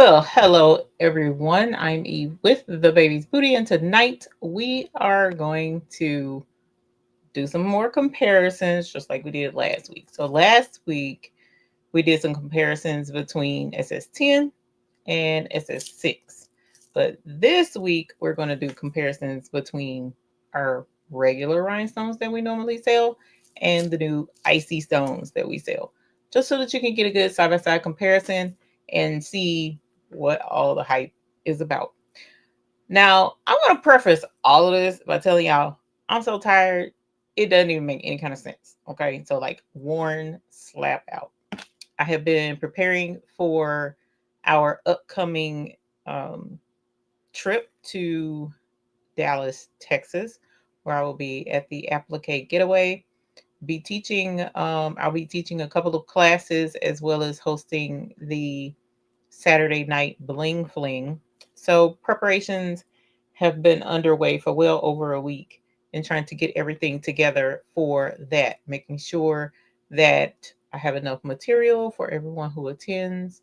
Well, hello everyone. I'm Eve with the Baby's Booty, and tonight we are going to do some more comparisons just like we did last week. So, last week we did some comparisons between SS10 and SS6, but this week we're going to do comparisons between our regular rhinestones that we normally sell and the new icy stones that we sell, just so that you can get a good side by side comparison and see what all the hype is about. Now, I'm going to preface all of this by telling y'all I'm so tired, it doesn't even make any kind of sense. Okay, so like worn slap out. I have been preparing for our upcoming um, trip to Dallas, Texas, where I will be at the Applique Getaway. I'll be teaching a couple of classes as well as hosting the Saturday night Bling Fling. So preparations have been underway for well over a week in trying to get everything together for that, making sure that I have enough material for everyone who attends,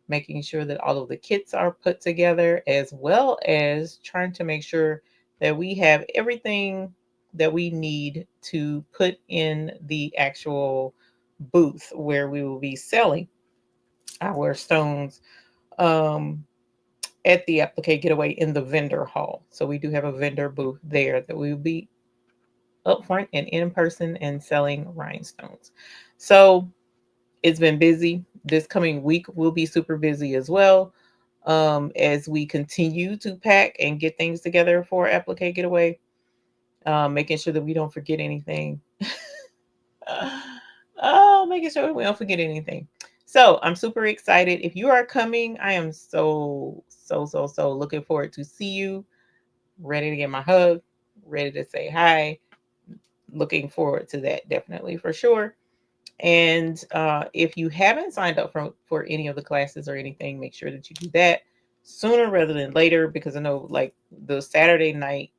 making sure that all of the kits are put together, as well as trying to make sure that we have everything that we need to put in the actual booth where we will be selling our stones um, at the Applique Getaway in the vendor hall. So we do have a vendor booth there that we will be up front and in person and selling rhinestones. So it's been busy. This coming week will be super busy as well, as we continue to pack and get things together for Applique Getaway, making sure that we don't forget anything. Oh, making sure we don't forget anything. So I'm super excited. If you are coming, I am so looking forward to see you. Ready to get my hug, ready to say hi. Looking forward to that definitely for sure. And if you haven't signed up for any of the classes or anything, make sure that you do that sooner rather than later, because I know like the Saturday night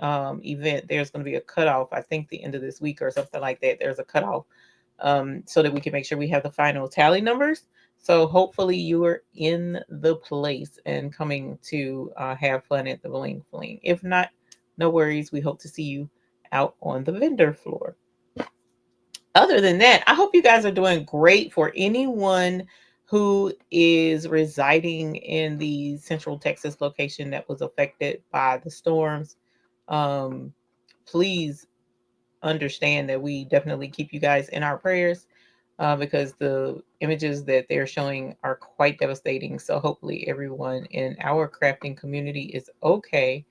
event, there's going to be a cutoff. I think the end of this week or something like that. There's a cutoff, so that we can make sure we have the final tally numbers. So hopefully you are in the place and coming to have fun at the Bling Fling. If not, no worries. We hope to see you out on the vendor floor. Other than that, I hope you guys are doing great. For anyone who is residing in the Central Texas location that was affected by the storms, um, please understand that we definitely keep you guys in our prayers, because the images that they're showing are quite devastating. So hopefully everyone in our crafting community is okay.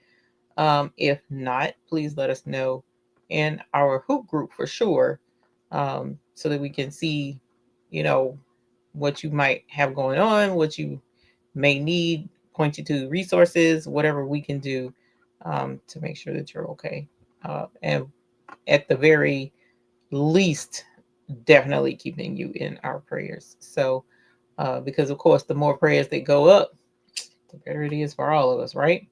If not, please let us know in our hoop group for sure, so that we can see, you know, what you might have going on, what you may need, point you to resources, whatever we can do, to make sure that you're okay. And at the very least, definitely keeping you in our prayers. So, because of course, the more prayers that go up, the better it is for all of us, right?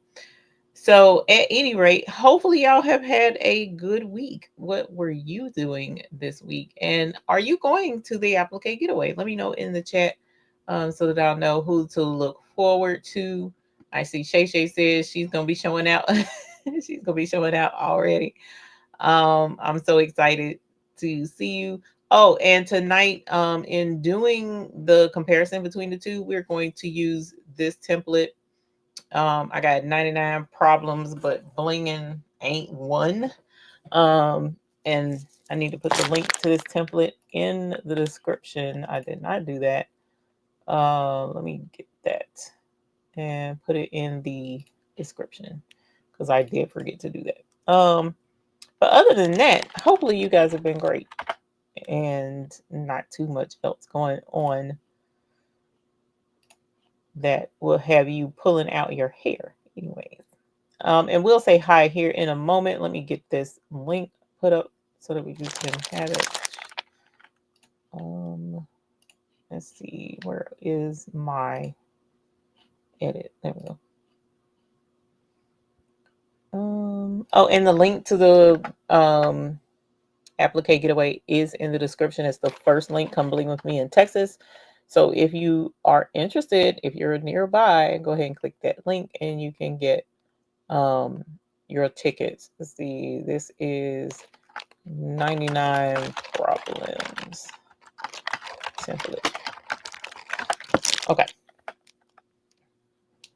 So, at any rate, hopefully, y'all have had a good week. What were you doing this week? And are you going to the Applique Getaway? Let me know in the chat, so that I'll know who to look forward to. I see Shay Shay says she's going to be showing out. She's going to be showing out already. I'm so excited to see you. Oh, and tonight, in doing the comparison between the two, we're going to use this template. I got 99 problems, but blinging ain't one. And I need to put the link to this template in the description. I did not do that. Let me get that and put it in the description, because I did forget to do that. But other than that, hopefully you guys have been great and not too much else going on that will have you pulling out your hair. Anyways, and we'll say hi here in a moment. Let me get this link put up so that we can have it. Let's see, where is my edit? There we go. Oh, and the link to the Applique Getaway is in the description. It's the first link. Come Bling with me in Texas. So if you are interested, if you're nearby, go ahead and click that link and you can get um, your tickets. Let's see, this is 99 problems template. Okay.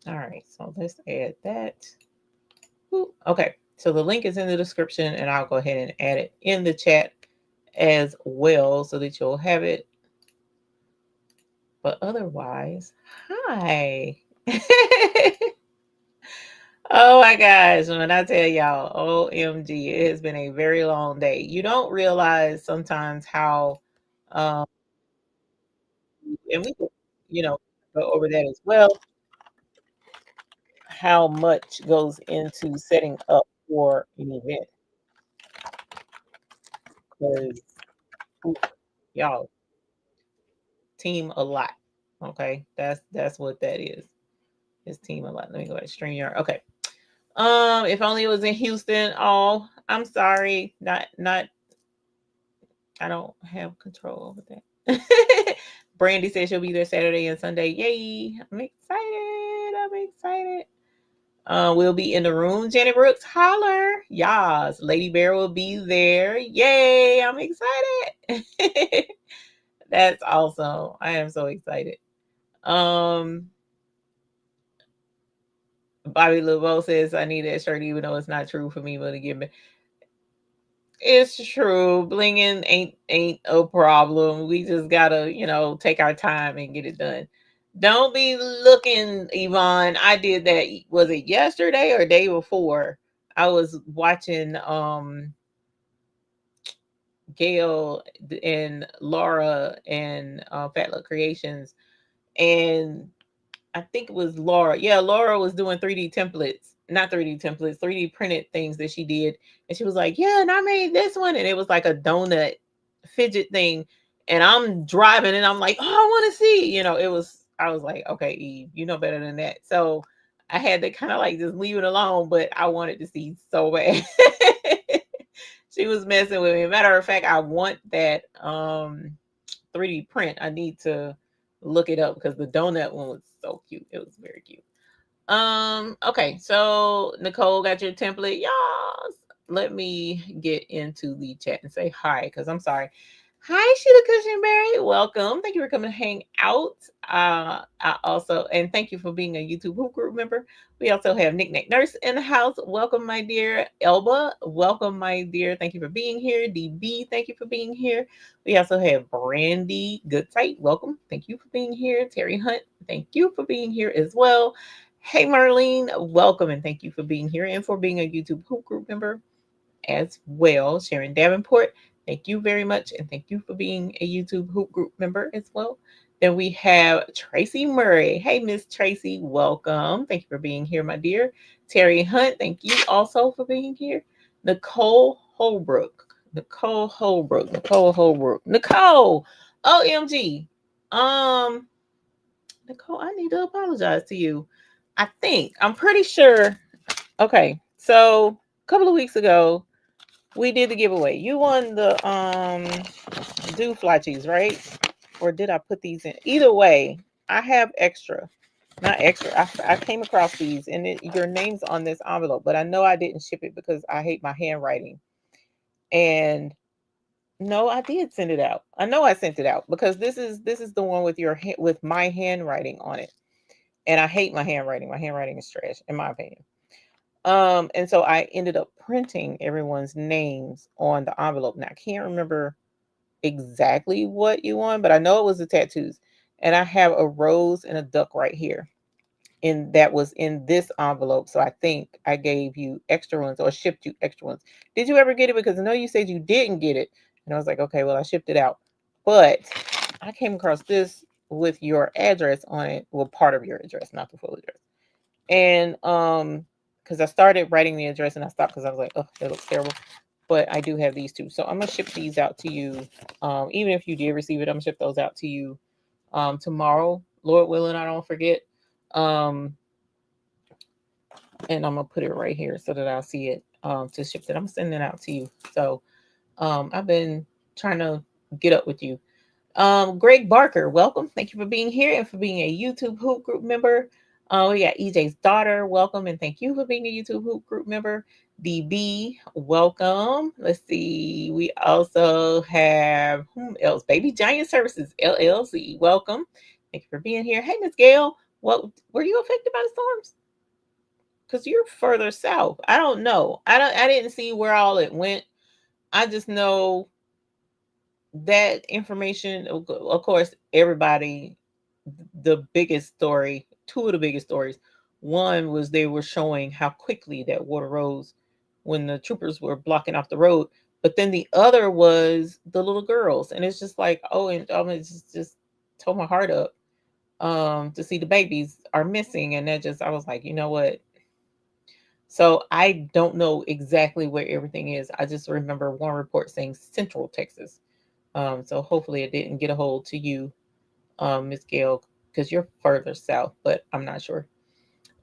All right. So let's add that. Ooh, okay. So the link is in the description and I'll go ahead and add it in the chat as well so that you'll have it. But otherwise, hi. Oh my gosh, when I tell y'all, OMG, it has been a very long day. You don't realize sometimes how, um, and we could, you know, go over that as well, how much goes into setting up for an event. Because y'all team a lot. Okay, that's what that is. It's team a lot. Let me go to StreamYard. Okay. If only it was in Houston. Oh, I'm sorry. Not I don't have control over that. Brandy says she'll be there Saturday and Sunday. Yay! I'm excited. I'm excited. We'll be in the room. Janet Brooks, holler. Yas. Lady Bear will be there. Yay! I'm excited. That's awesome. I am so excited. Um, Bobby LeBeau says I need that shirt, even though it's not true for me, but to give me. It's true. Blinging ain't a problem. We just gotta, take our time and get it done. Don't be looking, Yvonne. I did that. Was it yesterday or day before? I was watching Gail and Laura and Fat Luck Creations, and I think it was Laura. Yeah, Laura was doing 3D templates, not 3D templates, 3D printed things that she did. And she was like, yeah, and I made this one. And it was like a donut fidget thing. And I'm driving and I'm like, oh, I want to see. I was like, okay, Eve, you know better than that. So I had to kind of like just leave it alone, but I wanted to see so bad. She was messing with me. Matter of fact, I want that 3D print. I need to look it up because the donut one was so cute. It was very cute. Okay, so Nicole got your template. Y'all, let me get into the chat and say hi because I'm sorry. Hi, Sheila Cushionberry. Welcome. Thank you for coming to hang out. I also, and thank you for being a YouTube Hoop Group member. We also have Nick Nick Nurse in the house. Welcome, my dear. Elba, welcome, my dear. Thank you for being here. DB, thank you for being here. We also have Brandy Goodsight. Welcome. Thank you for being here. Terry Hunt, thank you for being here as well. Hey, Marlene, welcome and thank you for being here and for being a YouTube Hoop Group member as well. Sharon Davenport, thank you very much. And thank you for being a YouTube Hoop Group member as well. Then we have Tracy Murray. Hey, Miss Tracy, welcome. Thank you for being here, my dear. Terry Hunt, thank you also for being here. Nicole Holbrook. Nicole Holbrook. Nicole Holbrook. Nicole, OMG. Nicole, I need to apologize to you. I'm pretty sure. Okay, so a couple of weeks ago, we did the giveaway. You won the do fly cheese, right? Or did I put these in? Either way, I have extra. Not extra. I came across these and your name's on this envelope, but I know I didn't ship it because I hate my handwriting. And no, I did send it out. I know I sent it out because this is the one with with my handwriting on it. And I hate my handwriting. My handwriting is trash, in my opinion. And so I ended up printing everyone's names on the envelope. Now I can't remember exactly what you want, but I know it was the tattoos. And I have a rose and a duck right here. And that was in this envelope. So I think I gave you extra ones or shipped you extra ones. Did you ever get it? Because I know you said you didn't get it. And I was like, okay, well, I shipped it out. But I came across this with your address on it. Well, part of your address, not the full address. And because I started writing the address and I stopped because I was like, oh, that looks terrible. But I do have these two. So I'm gonna ship these out to you. Even if you did receive it, I'm gonna ship those out to you tomorrow. Lord willing, I don't forget. Um, and I'm gonna put it right here so that I'll see it to ship it. I'm sending it out to you. So I've been trying to get up with you. Greg Barker, welcome. Thank you for being here and for being a YouTube Hoop Group member. We got EJ's daughter, welcome, and thank you for being a YouTube Hoop Group member. DB, welcome. Let's see. We also have whom else? Baby Giant Services LLC, welcome. Thank you for being here. Hey, Miss Gail, what were you affected by the storms? Because you're further south. I don't know. I didn't see where all it went. I just know that information, of course, everybody, the biggest story, two of the biggest stories. One was they were showing how quickly that water rose when the troopers were blocking off the road. But then the other was the little girls. And it's just like, oh, and it's just tore my heart up to see the babies are missing. And that just, I was like, you know what? So I don't know exactly where everything is. I just remember one report saying Central Texas. So hopefully it didn't get a hold to you, Miss Gail, because you're further south, but I'm not sure.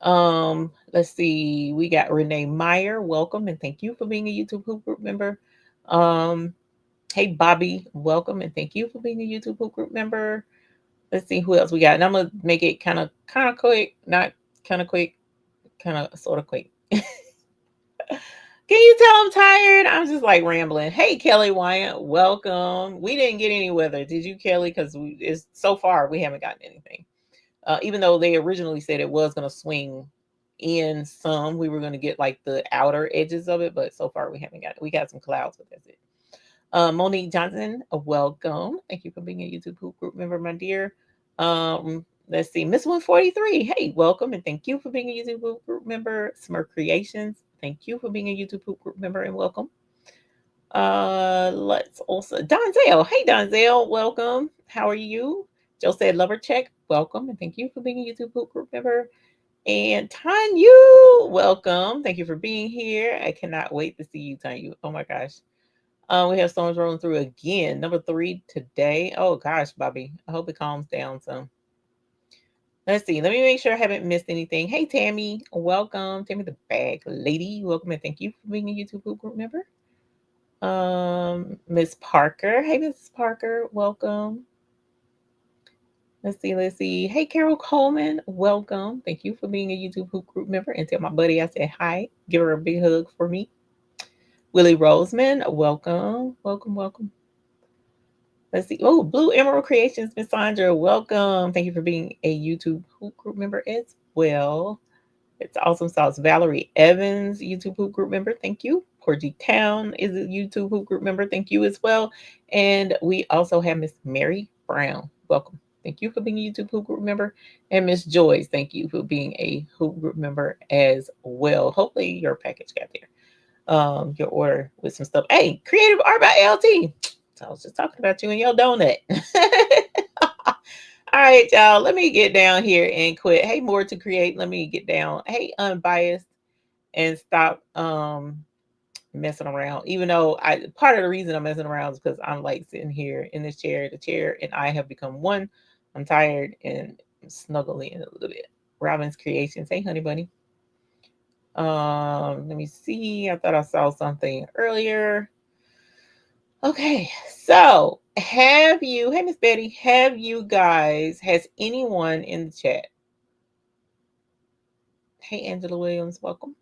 Let's see. We got Renee Meyer. Welcome and thank you for being a YouTube Hoop Group member. Um, hey Bobby, welcome and thank you for being a YouTube Hoop Group member. Let's see who else we got. And I'm gonna make it kind of quick, not kind of quick, kind of sort of quick. Can you tell I'm tired? I'm just like rambling. Hey, Kelly Wyatt, welcome. We didn't get any weather. Did you, Kelly? Because it's so far we haven't gotten anything. Even though they originally said it was going to swing in some, we were going to get like the outer edges of it, but so far we haven't got it. We got some clouds, but that's it. Monique Johnson, welcome. Thank you for being a YouTube group member, my dear. Let's see, Miss 143. Hey, welcome and thank you for being a YouTube group member. Smurf Creations, thank you for being a YouTube group member and welcome. Let's also Donzel. Hey, Donzel, welcome. How are you? Joe said, "Lover check." Welcome and thank you for being a YouTube group member. And Tanyu, welcome. Thank you for being here. I cannot wait to see you, Tanyu. Oh my gosh. We have storms rolling through again. Number 3 today. Oh gosh, Bobby. I hope it calms down some. Let's see. Let me make sure I haven't missed anything. Hey, Tammy. Welcome. Tammy the bag lady. Welcome and thank you for being a YouTube group member. Miss Parker. Hey, Miss Parker. Welcome. Let's see. Let's see. Hey, Carol Coleman. Welcome. Thank you for being a YouTube group member. And tell my buddy I said hi. Give her a big hug for me. Willie Roseman. Welcome. Welcome. Welcome. Let's see. Oh, Blue Emerald Creations, Miss Sandra. Welcome. Thank you for being a YouTube group member as well. It's Awesome Sauce. Valerie Evans, YouTube group member. Thank you. Porgy Town is a YouTube group member. Thank you as well. And we also have Miss Mary Brown. Welcome. Thank you for being a YouTube group member. And Miss Joyce, thank you for being a hoop group member as well. Hopefully your package got there. Your order with some stuff. Hey, Creative Art by LT. So I was just talking about you and your donut. All right, y'all. Let me get down here and quit. Hey, more to create. Let me get down. Hey, unbiased and stop messing around. Even though I part of the reason I'm messing around is because I'm like sitting here in this chair, the chair, and I have become one. I'm tired and snuggling a little bit. Robin's Creations. Hey, honey bunny. Let me see. I thought I saw something earlier. Okay, so have you, hey Miss Betty, have you guys, has anyone in the chat? Hey Angela Williams, welcome.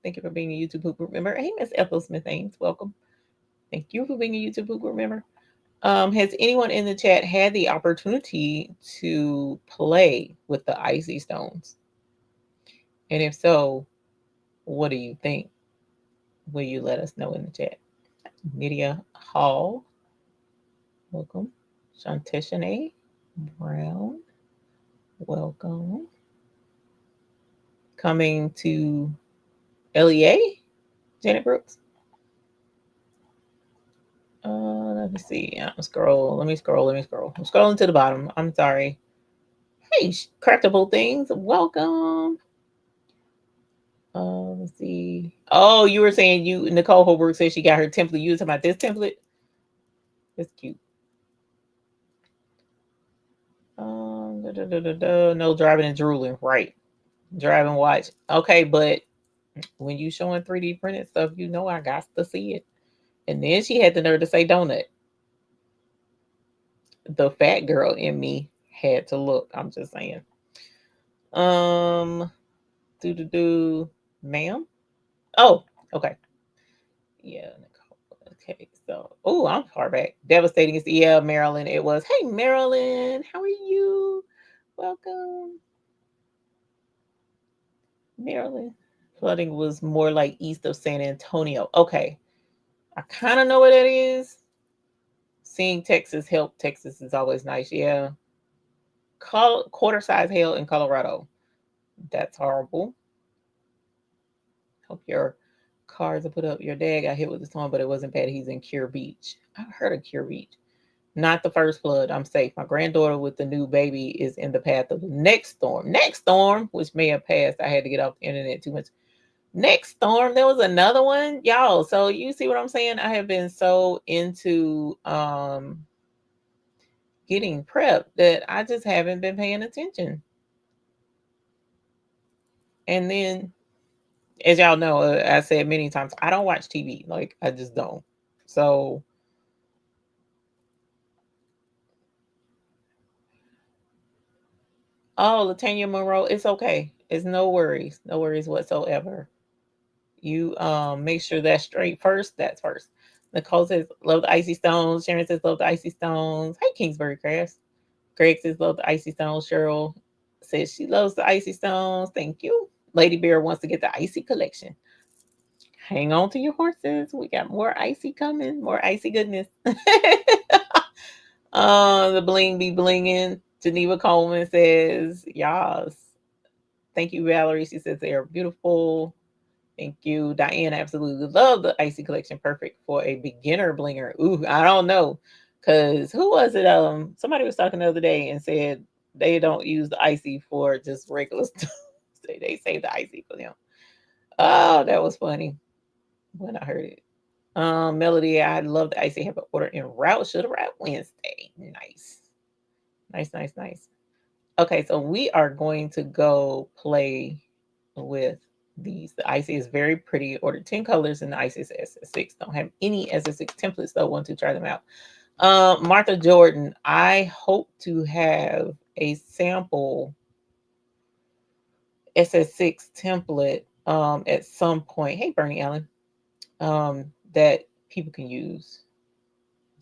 Thank you for being a YouTube group member. Hey Miss Ethel Smith Ames, welcome. Thank you for being a YouTube group member. Has anyone in the chat had the opportunity to play with the icy stones? And if so, what do you think? Will you let us know in the chat? Nydia Hall, welcome. Shanteshane Brown, welcome. Coming to LEA, Janet Brooks. Let me see. Scroll. Let me scroll. I'm scrolling to the bottom. I'm sorry. Hey, Craftable Things, welcome. Let's see. Oh, you were saying Nicole Holberg said she got her template. You was talking about this template? That's cute. No driving and drooling. Right. Drive and watch. Okay, but when you showing 3D printed stuff, you know I got to see it. And then she had the nerve to say donut. the fat girl in me had to look. I'm just saying. Um, do, ma'am. Oh, okay. Yeah, Nicole. Okay, so I'm far back. Devastating is Marilyn. It was. Hey, Marilyn, how are you? Welcome, Maryland. Flooding was more like east of San Antonio. Okay. I kind of know what that is. Seeing Texas help. Texas is always nice. Yeah. Quarter size hail in Colorado. That's horrible. Hope your cars are put up. Your dad got hit with the storm, but it wasn't bad. He's in Cure Beach. I've heard of Cure Beach. Not the first flood. I'm safe. My granddaughter with the new baby is in the path of the next storm. Next storm, which may have passed. I had to get off the internet too much. Next storm, there was another one, y'all. So you see what I'm saying? I have been so into getting prepped that I just haven't been paying attention. And then, as y'all know, I said many times, I don't watch TV. Like, I just don't. So, oh, Latanya Monroe, it's okay. It's no worries. No worries whatsoever. You make sure that's straight first. That's first. Nicole says, love the icy stones. Sharon says, love the icy stones. Hey, Kingsbury Crafts. Greg says, love the icy stones. Cheryl says she loves the icy stones. Thank you. Lady Bear wants to get the icy collection. Hang on to your horses. We got more icy coming. More icy goodness. The bling be blinging. Geneva Coleman says, yes. Thank you, Valerie. She says they are beautiful. Thank you. Diane absolutely love the icy collection. Perfect for a beginner blinger. Ooh, I don't know. Cause who was it? Somebody was talking the other day and said they don't use the icy for just regular stuff. They save the icy for them. Oh, that was funny when I heard it. Melody, I love the icy. Have an order in route. Should arrive Wednesday. Nice. Nice, nice, nice. Okay, so we are going to go play with these. The icy is very pretty. Ordered 10 colors and the icy is SS6. Don't have any SS6 templates though. Want to try them out. Martha Jordan, I hope to have a sample SS6 template at some point. Hey, Bernie Allen, that people can use.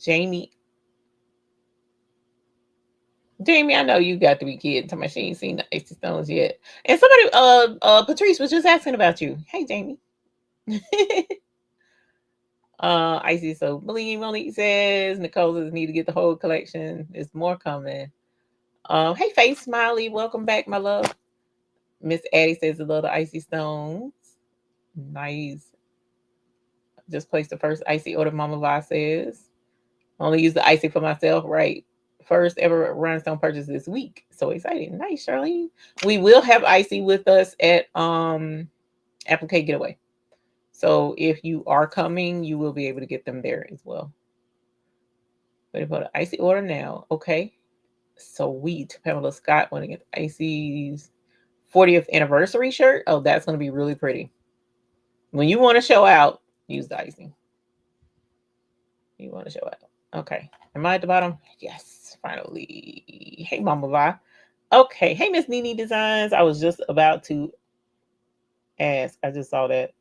Jamie, I know you got to be kidding. Talking about she ain't seen the icy stones yet. And somebody, Patrice was just asking about you. Hey, Jamie. Icy so Bling Monique says Nicole says need to get the whole collection. There's more coming. Hey Face Smiley, welcome back, my love. Miss Addie says I love the icy stones. Nice. Just placed the first icy order, Mama Vi says. Only use the icy for myself, right? First ever Rhinestone purchase this week. So exciting. Nice, Charlene. We will have icy with us at Applique Getaway. So if you are coming, you will be able to get them there as well. Wait for the icy order now. Okay. Sweet. Pamela Scott want to get the Icy's 40th anniversary shirt. Oh, that's going to be really pretty. When you want to show out, use the icing. You want to show out. Okay. Am I at the bottom? Yes, finally. Hey, Mama Vi. Okay. Hey, Miss Nene Designs. I was just about to ask. I just saw that.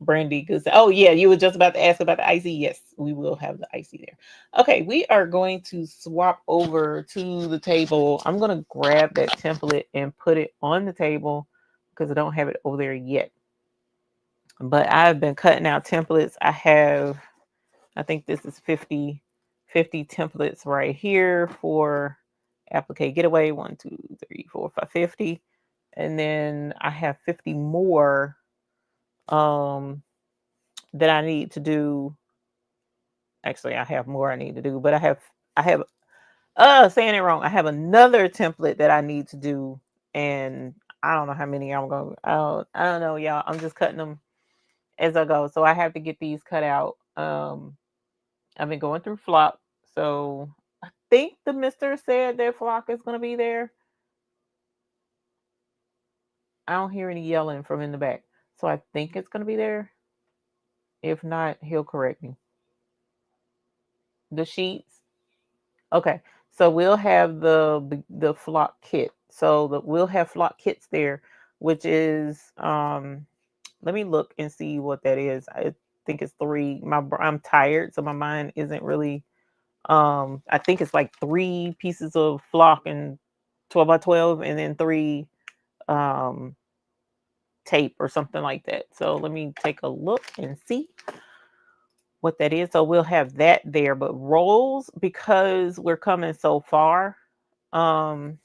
Brandy Good. Oh, yeah. You were just about to ask about the icy. Yes, we will have the icy there. Okay. We are going to swap over to the table. I'm going to grab that template and put it on the table because I don't have it over there yet. But I've been cutting out templates. I think this is 50 templates right here for Applique Getaway. 1, 2, 3, 4, 5, 50. And then I have 50 more that I need to do. Actually, I have more I need to do, but I have saying it wrong. I have another template that I need to do, and I don't know how many I'm going. I don't know, y'all. I'm just cutting them as I go, so I have to get these cut out. I've been going through Flock, so I think the Mister said that Flock is going to be there. I don't hear any yelling from in the back, so I think it's going to be there. If not, he'll correct me. The sheets. Okay, so we'll have the flock kit. So we'll have flock kits there, which is let me look and see what that is. I think it's three. I'm tired, so my mind isn't really. I think it's like three pieces of flock and 12 by 12, and then three um tape or something like that. So let me take a look and see what that is. So we'll have that there, but rolls, because we're coming so far. Um,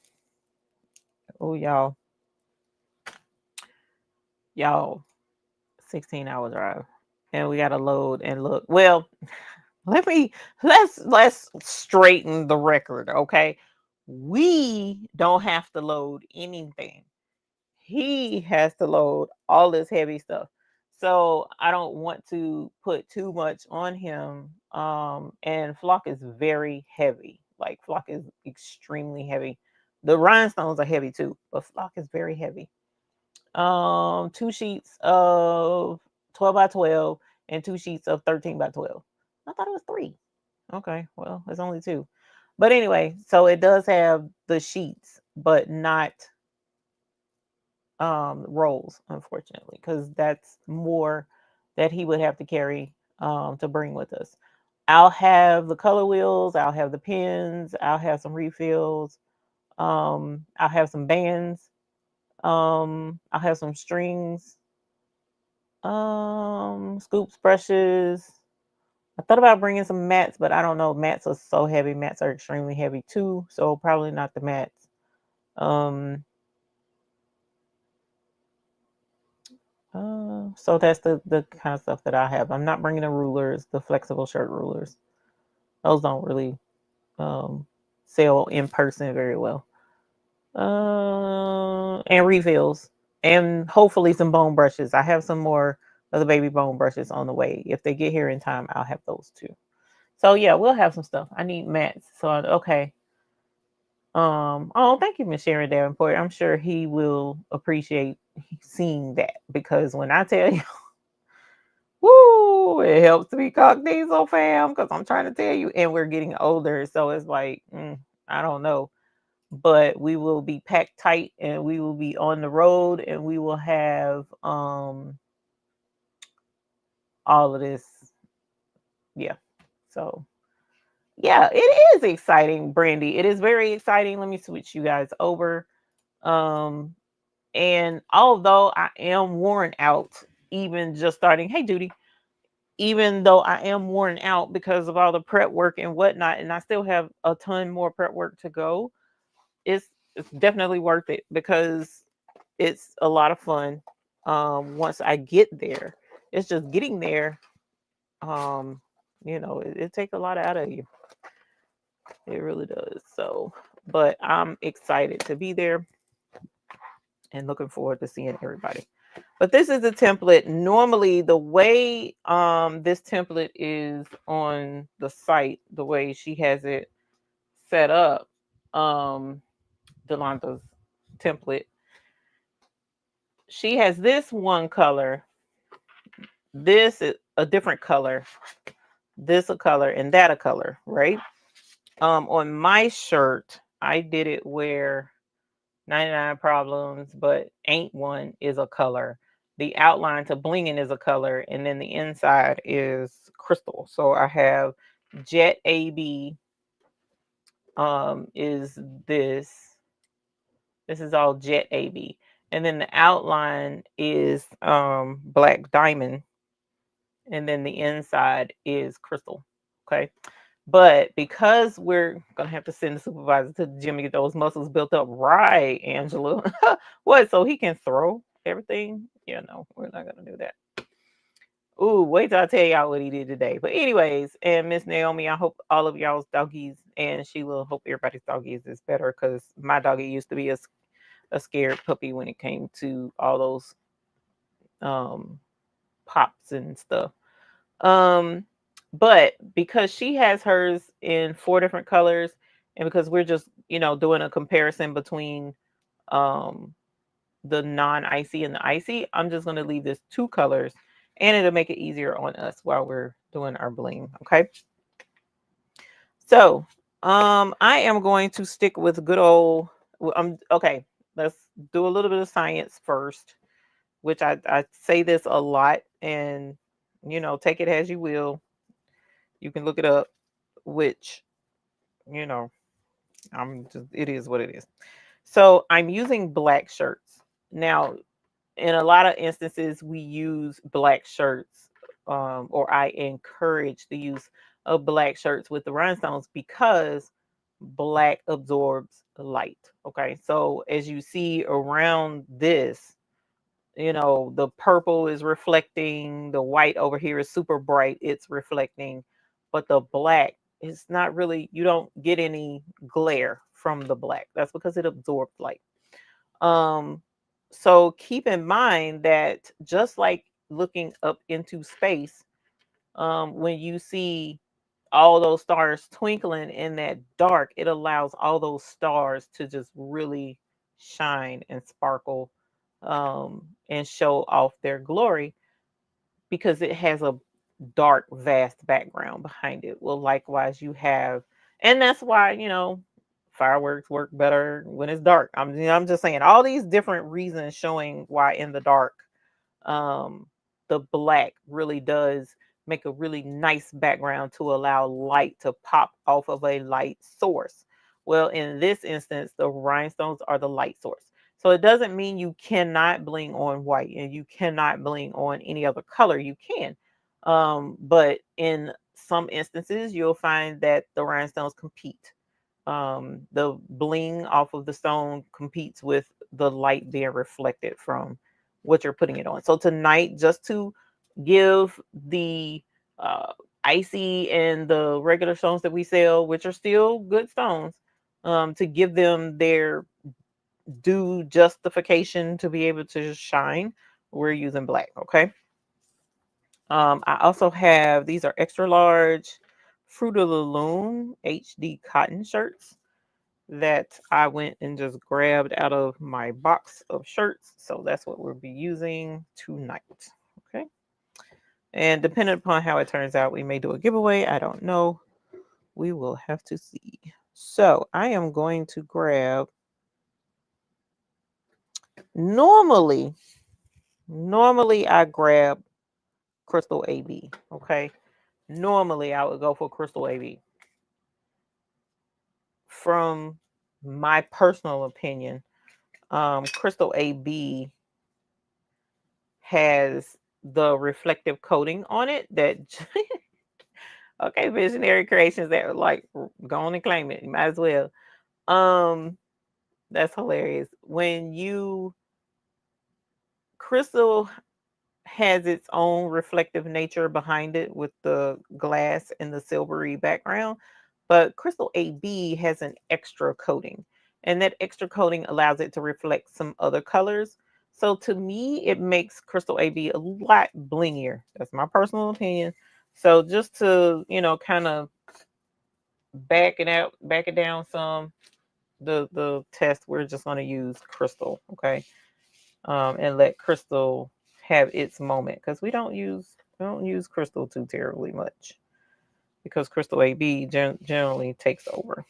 oh y'all, 16-hour drive, and we got to load and look. Well, let me let's straighten the record, okay? We don't have to load anything. He has to load all this heavy stuff. So I don't want to put too much on him. And flock is very heavy. Like flock is extremely heavy. The rhinestones are heavy too, but flock is very heavy. Two sheets of 12 by 12 and two sheets of 13 by 12. I thought it was three. Okay, well, it's only two. But anyway, so it does have the sheets, but not rolls, unfortunately, because that's more that he would have to carry to bring with us. I'll have the color wheels, I'll have the pens, I'll have some refills, I'll have some bands, I'll have some strings, scoops, brushes. I thought about bringing some mats, but I don't know. Mats are so heavy. Mats are extremely heavy too, so probably not the mats. Um, so that's the kind of stuff that I have. I'm not bringing the rulers, the flexible shirt rulers. Those don't really um sell in person very well. And refills, and hopefully some bone brushes. I have some more of the baby bone brushes on the way. If they get here in time, I'll have those too. So yeah, we'll have some stuff. I need mats. So okay. Oh, thank you, Miss Sharon Davenport. I'm sure he will appreciate seeing that, because when I tell you, woo, it helps to be cock diesel fam, because I'm trying to tell you, and we're getting older, so it's like, I don't know, but we will be packed tight, and we will be on the road, and we will have all of this, yeah. So yeah, it is exciting, Brandy. It is very exciting. Let me switch you guys over. Um, And although I am worn out, even just starting, hey, Judy, even though I am worn out because of all the prep work and whatnot, and I still have a ton more prep work to go, it's definitely worth it, because it's a lot of fun. Once I get there, it's just getting there. Um, it takes a lot out of you. It really does. So, but I'm excited to be there and looking forward to seeing everybody. But this is a template. Normally, the way this template is on the site, the way she has it set up, Delanta's template, she has this one color, this is a different color, this a color, and that a color, right? On my shirt, I did it where 99 problems, but ain't one is a color. The outline to blinging is a color, and then the inside is crystal. So I have Jet AB is this. This is all Jet AB. And then the outline is black diamond, and then the inside is crystal. Okay. But because we're gonna have to send the supervisor to the gym to get those muscles built up, right, Angela? What? So he can throw everything? Yeah, no, we're not gonna do that. Ooh, wait till I tell y'all what he did today. But anyways, and Miss Naomi, I hope all of y'all's doggies, and Sheila, hope everybody's doggies is better, because my doggy used to be a scared puppy when it came to all those um pops and stuff. Um, but because she has hers in four different colors, and because we're just, doing a comparison between um the non-icy and the icy, I'm just gonna leave this two colors, and it'll make it easier on us while we're doing our bling. Okay. So I am going to stick with good old. Okay. Let's do a little bit of science first, which I say this a lot, and take it as you will. You can look it up, which you know, I'm just it is what it is. So I'm using black shirts. Now, in a lot of instances, we use black shirts, or I encourage the use of black shirts with the rhinestones because black absorbs light. Okay, so as you see around this, the purple is reflecting, the white over here is super bright, it's reflecting, but the black is not really, you don't get any glare from the black. That's because it absorbs light. Um, so keep in mind that just like looking up into space, when you see all those stars twinkling in that dark, it allows all those stars to just really shine and sparkle, and show off their glory because it has a dark, vast background behind it. Well, likewise, you have, and that's why, fireworks work better when it's dark. I'm just saying all these different reasons showing why in the dark, um, the black really does make a really nice background to allow light to pop off of a light source. Well, in this instance, the rhinestones are the light source. So it doesn't mean you cannot bling on white and you cannot bling on any other color. You can. But in some instances, you'll find that the rhinestones compete. The bling off of the stone competes with the light being reflected from what you're putting it on. So tonight, just to give the uh, icy and the regular stones that we sell, which are still good stones, to give them their due justification to be able to shine, we're using black. Okay. I also have, these are extra large Fruit of the Loom HD cotton shirts that I went and just grabbed out of my box of shirts. So that's what we'll be using tonight. Okay. And depending upon how it turns out, we may do a giveaway. I don't know. We will have to see. So I am going to grab, normally, I grab Crystal AB. Okay. Normally I would go for Crystal AB. From my personal opinion, Crystal AB has the reflective coating on it that okay, visionary creations that are like, go on and claim it. You might as well. Um, that's hilarious. When you Crystal has its own reflective nature behind it with the glass and the silvery background, but Crystal AB has an extra coating, and that extra coating allows it to reflect some other colors. So to me, it makes Crystal AB a lot blingier. That's my personal opinion. So just to, kind of back it down some, the test, we're just going to use Crystal, okay? And let Crystal have its moment because we don't use Crystal too terribly much because Crystal AB generally takes over.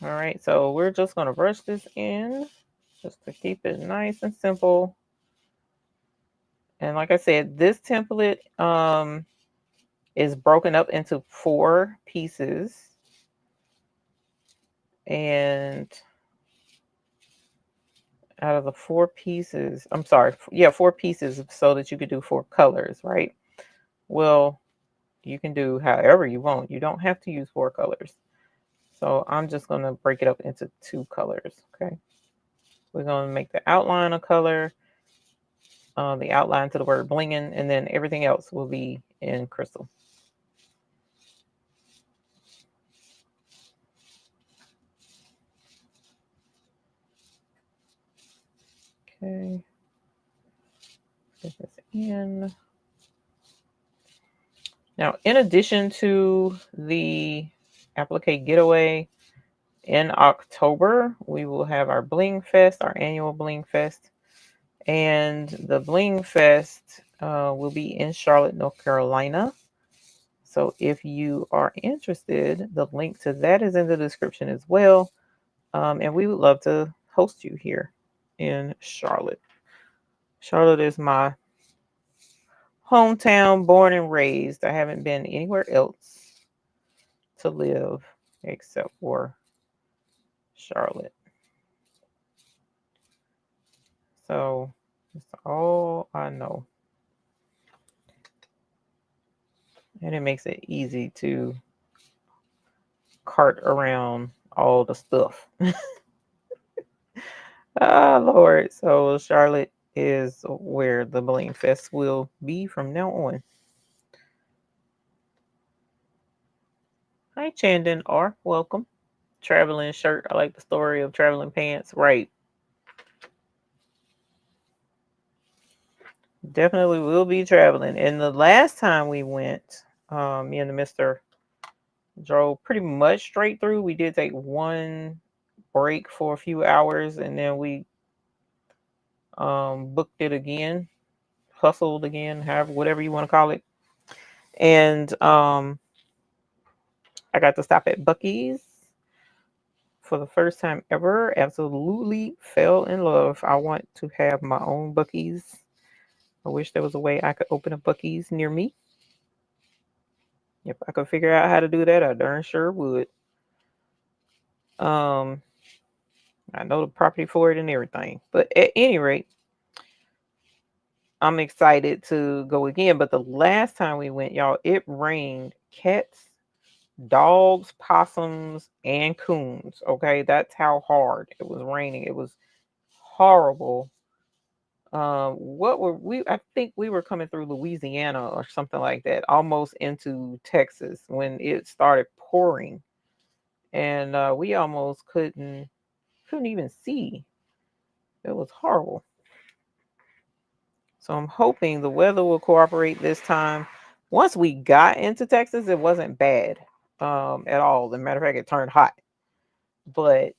All right, so we're just going to brush this in just to keep it nice and simple. And like I said, this template is broken up into 4 pieces. And out of the 4 pieces, I'm sorry, yeah, 4 pieces so that you could do 4 colors, right? Well, you can do however you want. You don't have to use 4 colors. So I'm just going to break it up into 2 colors. Okay. We're going to make the outline a color, the outline to the word blinging, and then everything else will be in crystal. Okay. Get this in. Now, in addition to the Applique Getaway, in October, we will have our Bling Fest, our annual Bling Fest. And the Bling Fest will be in Charlotte, North Carolina. So if you are interested, the link to that is in the description as well. And we would love to host you here in Charlotte. Charlotte is my hometown, born and raised. I haven't been anywhere else to live except for Charlotte. So that's all I know. And it makes it easy to cart around all the stuff. Ah, Lord. So Charlotte is where the Bling Fest will be from now on. Hi, Chandon R. Welcome. Traveling shirt. I like the story of traveling pants. Right. Definitely will be traveling. And the last time we went, me and the Mr. drove pretty much straight through. We did take one break for a few hours, and then we booked it again, hustled again, however, whatever you want to call it. And I got to stop at Buc-ee's for the first time ever. Absolutely fell in love. I want to have my own Buc-ee's. I wish there was a way I could open a Buc-ee's near me. If I could figure out how to do that, I darn sure would. I know the property for it and everything. But at any rate, I'm excited to go again. But the last time we went, y'all, it rained cats, dogs, possums, and coons. Okay, that's how hard it was raining. It was horrible. What were we? I think we were coming through Louisiana or something like that, almost into Texas when it started pouring, and we almost couldn't even see. It was horrible. So I'm hoping the weather will cooperate this time. Once we got into Texas, it wasn't bad at all. As a matter of fact, it turned hot. But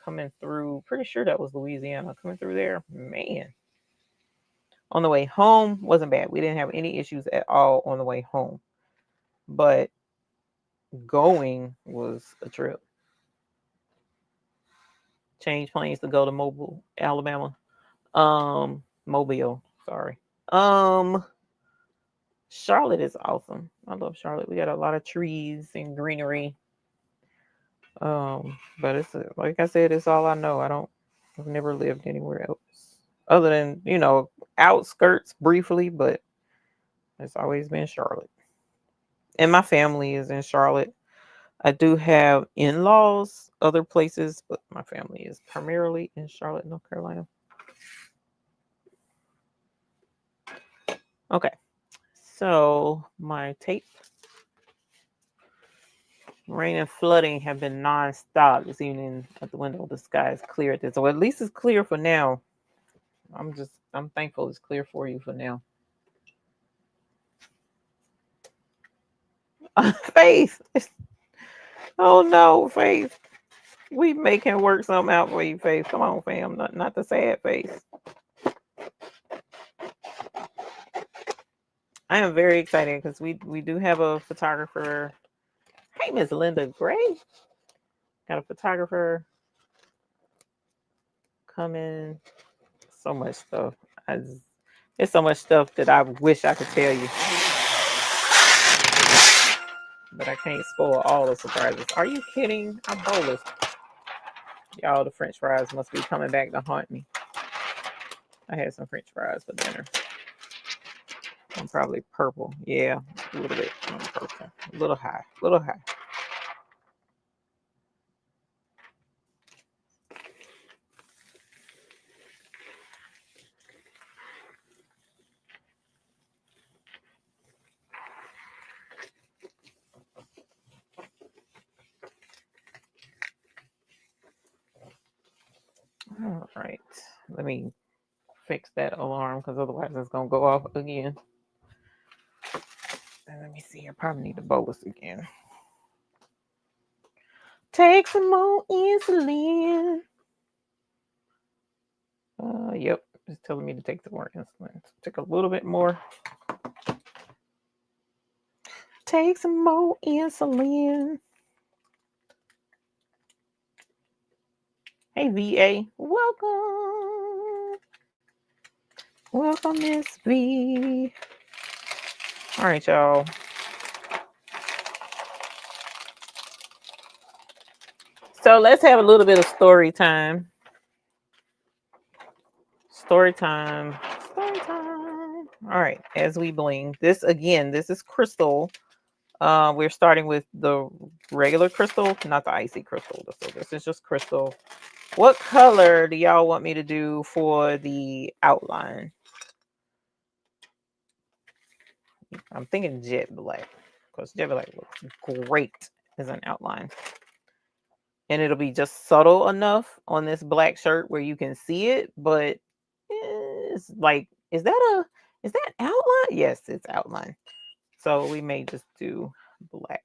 coming through, pretty sure that was Louisiana. Coming through there, man. On the way home, wasn't bad. We didn't have any issues at all on the way home. But going was a trip. Change planes to go to Mobile, Alabama. Mobile, sorry. Um, Charlotte is awesome. I love Charlotte. We got a lot of trees and greenery. But it's like I said, it's all I know. I've never lived anywhere else other than outskirts briefly, but it's always been Charlotte. And my family is in Charlotte. I do have in-laws other places, but my family is primarily in Charlotte, North Carolina. Okay, so my tape. Rain and flooding have been non-stop this evening at the window. The sky is clear at this, so at least it's clear for now. I'm thankful it's clear for you for now. Faith. Oh no, Faith. We making work something out for you, Faith. Come on, fam. Not the sad face. I am very excited because we do have a photographer. Hey, Miss Linda Gray. Got a photographer coming. So much stuff. There's so much stuff that I wish I could tell you, but I can't spoil all the surprises. Are you kidding? I'm bolus. Y'all, the French fries must be coming back to haunt me. I had some French fries for dinner. I'm probably purple. Yeah, a little bit. I'm purple. A little high. A little high. All right. Let me fix that alarm because otherwise it's going to go off again. And let me see. I probably need to bolus again. Take some more insulin. Yep. It's telling me to take some more insulin. Take a little bit more. take some more insulin. Hey, VA. Welcome. Welcome, Miss V. All right, y'all. So let's have a little bit of story time. Story time. Story time. All right, as we bling. This again, this is crystal. We're starting with the regular crystal, not the icy crystal. So this is just crystal. What color do y'all want me to do for the outline? I'm thinking jet black, because jet black looks great as an outline. And it'll be just subtle enough on this black shirt where you can see it, but it's like, is that outline? Yes, it's outline. So we may just do black.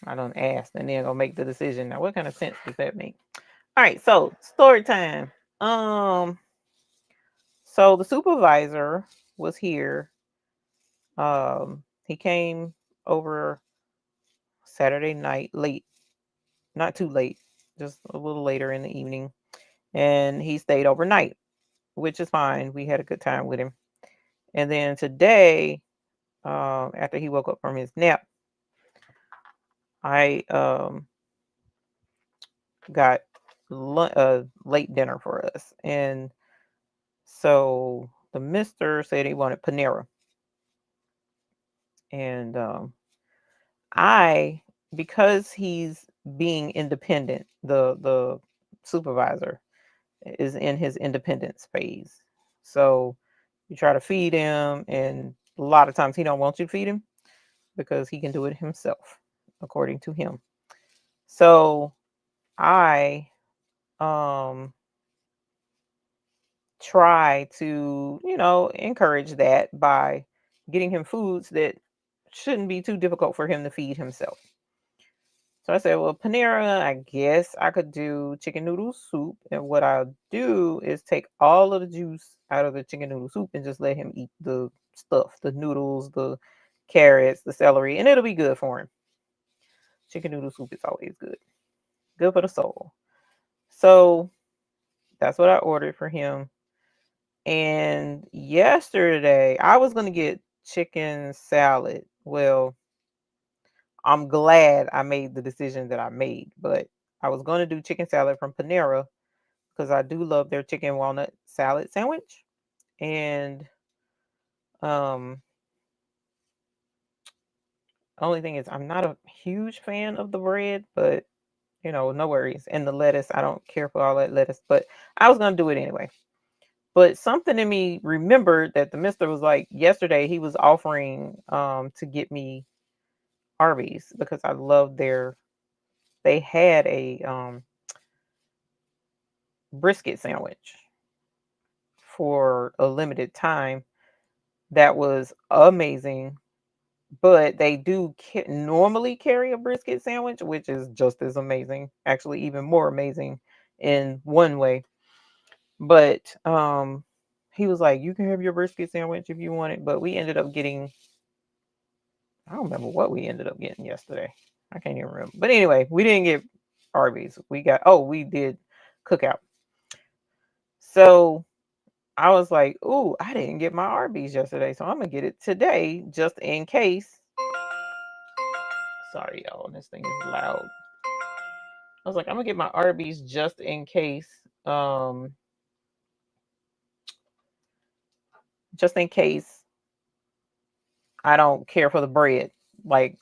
I don't ask, and then go make the decision. Now, what kind of sense does that make? All right, so story time. So the supervisor was here. He came over Saturday night, late, not too late, just a little later in the evening, and he stayed overnight, which is fine. We had a good time with him. And then today, after he woke up from his nap, I got late dinner for us, and so the mister said he wanted Panera, and I, because he's being independent, the supervisor is in his independence phase. So you try to feed him, and a lot of times he don't want you to feed him because he can do it himself, according to him. So I try to, encourage that by getting him foods that shouldn't be too difficult for him to feed himself. So I said, well, Panera, I guess I could do chicken noodle soup. And what I'll do is take all of the juice out of the chicken noodle soup and just let him eat the stuff, the noodles, the carrots, the celery, and it'll be good for him. Chicken noodle soup is always good. Good for the soul. So that's what I ordered for him. And yesterday, I was going to get chicken salad. Well, I'm glad I made the decision that I made, but I was going to do chicken salad from Panera because I do love their chicken walnut salad sandwich. And only thing is, I'm not a huge fan of the bread, but no worries. And the lettuce, I don't care for all that lettuce, but I was going to do it anyway. But something in me remembered that the mister was like, yesterday he was offering to get me Arby's because I love they had a brisket sandwich for a limited time that was amazing. But they do normally carry a brisket sandwich, which is just as amazing, actually even more amazing in one way. But he was like, you can have your brisket sandwich if you want it. But we ended up getting, I don't remember what we ended up getting yesterday. I can't even remember. But anyway, we didn't get Arby's. We did Cookout. So I was like, ooh, I didn't get my Arby's yesterday. So I'm going to get it today just in case. Sorry, y'all. This thing is loud. I was like, I'm going to get my Arby's just in case. Just in case I don't care for the bread. Like,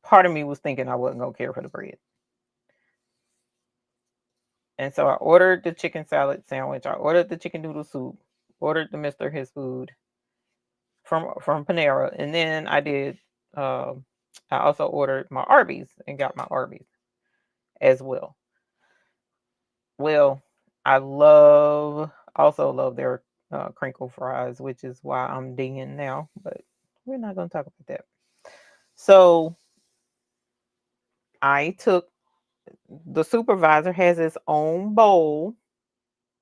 part of me was thinking I wasn't going to care for the bread. And so I ordered the chicken salad sandwich. I ordered the chicken noodle soup. Ordered the Mister his food from Panera. And then I also ordered my Arby's and got my Arby's as well. Well, I also love their crinkle fries, which is why I'm dinging now. But we're not going to talk about that. So the supervisor has his own bowl,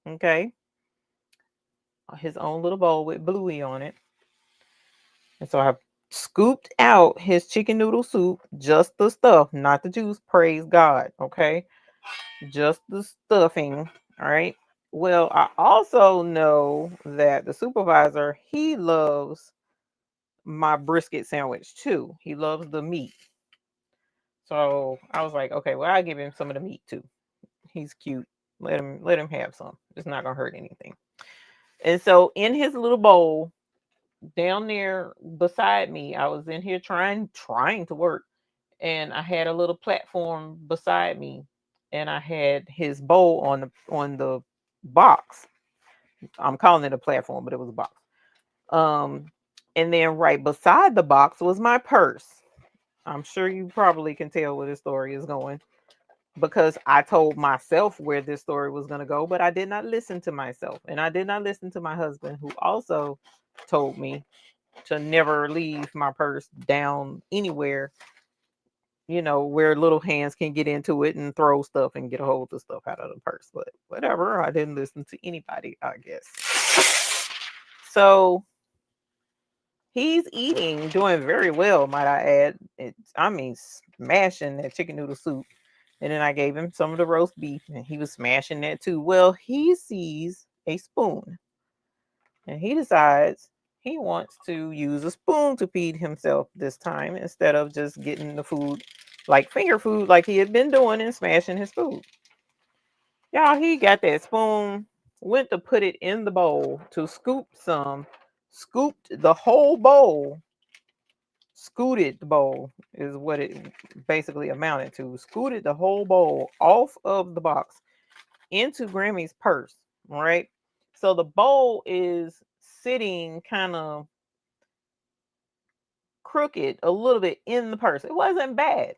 okay? His own little bowl with Bluey on it. And so I scooped out his chicken noodle soup, just the stuff, not the juice. Praise God. Okay. Just the stuffing. All right. Well, I also know that the supervisor, he loves my brisket sandwich too. He loves the meat. So I was like, okay, well, I'll give him some of the meat too. He's cute. Let him have some. It's not gonna hurt anything. And so in his little bowl down there beside me, I was in here trying to work, and I had a little platform beside me, and I had his bowl on the box. I'm calling it a platform, but it was a box. Um, and then right beside the box was my purse. I'm sure you probably can tell where this story is going, because I told myself where this story was going to go, but I did not listen to myself. And I did not listen to my husband, who also told me to never leave my purse down anywhere, where little hands can get into it and throw stuff and get a hold of stuff out of the purse. But whatever, I didn't listen to anybody, I guess. So he's eating, doing very well, might I add. Smashing that chicken noodle soup. And then I gave him some of the roast beef, and he was smashing that too. Well, he sees a spoon, and he decides he wants to use a spoon to feed himself this time, instead of just getting the food like finger food like he had been doing and smashing his food. Y'all, he got that spoon, went to put it in the bowl to scoop some, scooped the whole bowl, scooted the bowl is what it basically amounted to. Scooted the whole bowl off of the box into Grammy's purse, right? So the bowl is sitting kind of crooked a little bit in the purse. It wasn't bad.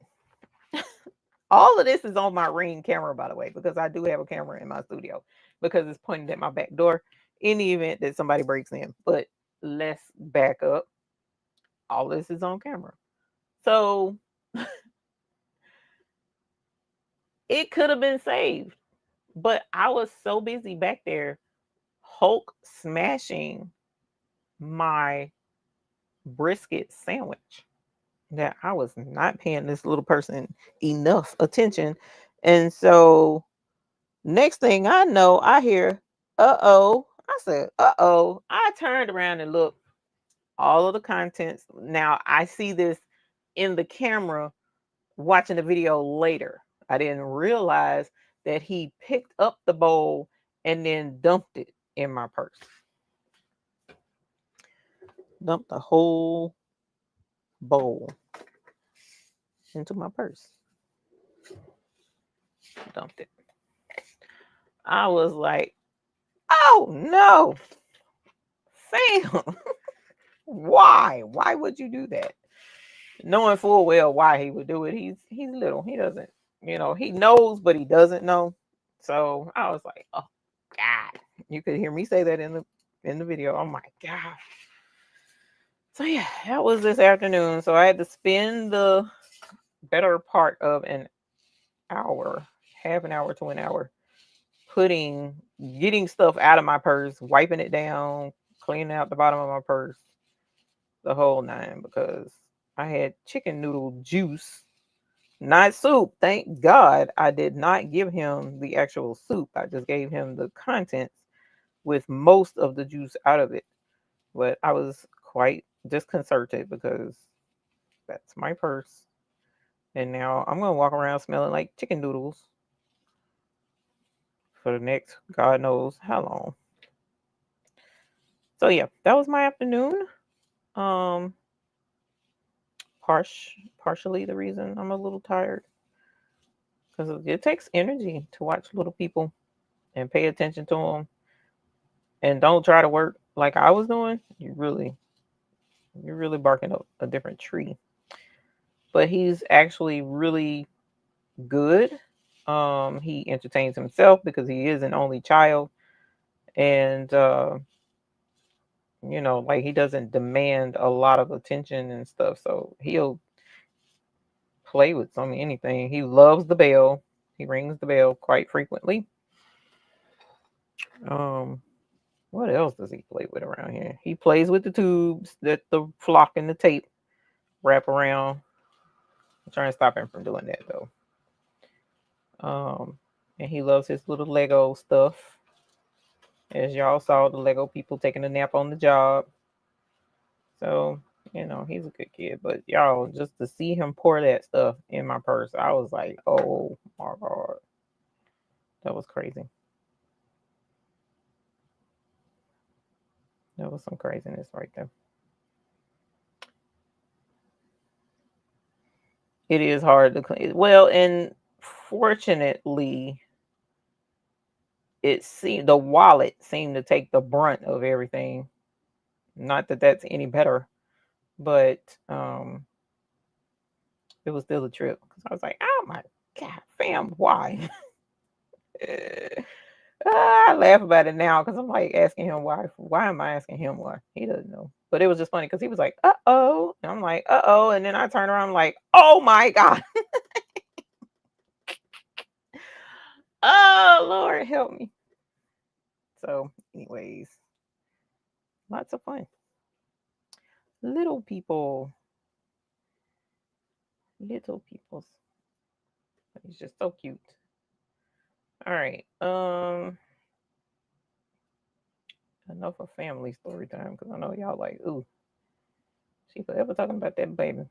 All of this is on my Ring camera, by the way, because I do have a camera in my studio, because it's pointed at my back door in the event that somebody breaks in. But let's back up. All this is on camera. So it could have been saved, but I was so busy back there Hulk smashing my brisket sandwich that I was not paying this little person enough attention. And so next thing I know, I hear, uh-oh. I said, uh-oh. I turned around and looked, all of the contents. Now I see this in the camera watching the video later. I didn't realize that he picked up the bowl and then dumped it in my purse. Dumped the whole bowl into my purse. Dumped it. I was like, oh no, Sam, why? Why would you do that? Knowing full well why he would do it. He's little. He doesn't, he knows, but he doesn't know. So I was like, oh God. You could hear me say that in the video. Oh my God. So yeah, that was this afternoon. So I had to spend the better part of an hour, half an hour to an hour, getting stuff out of my purse, wiping it down, cleaning out the bottom of my purse, the whole nine, because I had chicken noodle juice, not soup. Thank God I did not give him the actual soup. I just gave him the contents with most of the juice out of it. But I was quite disconcerted, because that's my purse. And now I'm going to walk around smelling like chicken noodles for the next God knows how long. So yeah, that was my afternoon. Um, partially the reason I'm a little tired, because it takes energy to watch little people and pay attention to them, and don't try to work like I was doing. You're really barking up a different tree. But he's actually really good. He entertains himself because he is an only child, and like, he doesn't demand a lot of attention and stuff. So he'll play with anything. He loves the bell. He rings the bell quite frequently. What else does he play with around here? He plays with the tubes, the flock and the tape. wrap around. I'm trying to stop him from doing that though. And he loves his little Lego stuff. As y'all saw, the Lego people taking a nap on the job. So, you know, he's a good kid. But y'all, just to see him pour that stuff in my purse, I was like, oh my God. That was crazy. That was some craziness right there. It is hard to clean. Well, and fortunately, it seemed the wallet seemed to take the brunt of everything. Not that that's any better, but it was still a trip because I was like, oh my God, fam, why? I laugh about it now because I'm like asking him why. Why am I asking him why? He doesn't know. But it was just funny because he was like, uh oh. And I'm like, uh oh. And then I turn around, I'm like, oh my God. Oh, Lord, help me. So, anyways, lots of fun. Little people. Little peoples. He's just so cute. All right. Enough of family story time because I know y'all like, ooh, she forever talking about that baby.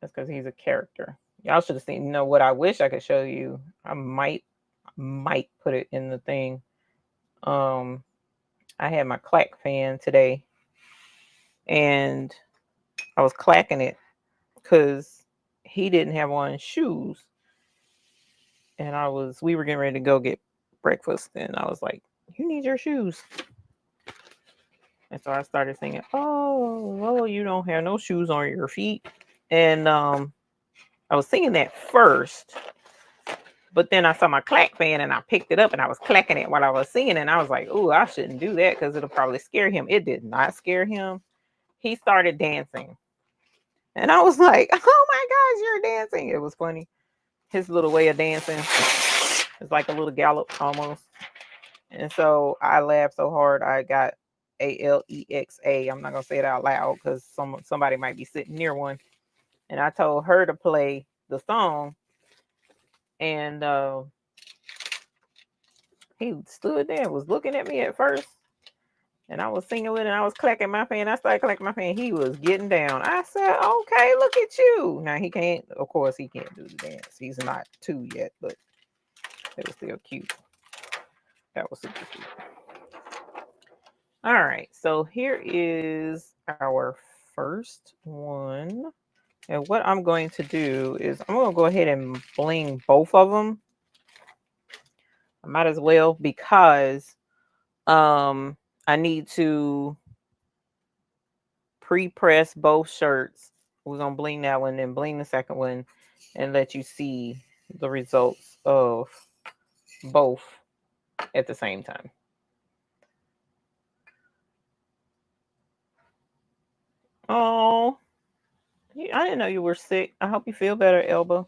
That's because he's a character. Y'all should have seen. You know what? I wish I could show you. I might put it in the thing. Um, I had my clack fan today, and I was clacking it because he didn't have on shoes, and we were getting ready to go get breakfast, and I was like, "You need your shoes." And so I started singing, "Oh, you don't have no shoes on your feet," and I was singing that first. But then I saw my clack fan and I picked it up and I was clacking it while I was singing. And I was like, "Ooh, I shouldn't do that because it'll probably scare him." It did not scare him. He started dancing. And I was like, "Oh my gosh, you're dancing." It was funny. His little way of dancing is like a little gallop almost. And so I laughed so hard I got Alexa. I'm not gonna say it out loud because somebody might be sitting near one. And I told her to play the song. And he stood there and was looking at me at first. And I was singing with it and I was clacking my fan. I started clacking my fan. He was getting down. I said, "Okay, look at you." Now he can't, of course, he can't do the dance. He's not 2 yet, but it was still cute. That was super cute. All right, so here is our first one. And what I'm going to do is I'm going to go ahead and bling both of them. I might as well because I need to pre-press both shirts. We're gonna bling that one and bling the second one and let you see the results of both at the same time. Oh, I didn't know you were sick. I hope you feel better, Elba.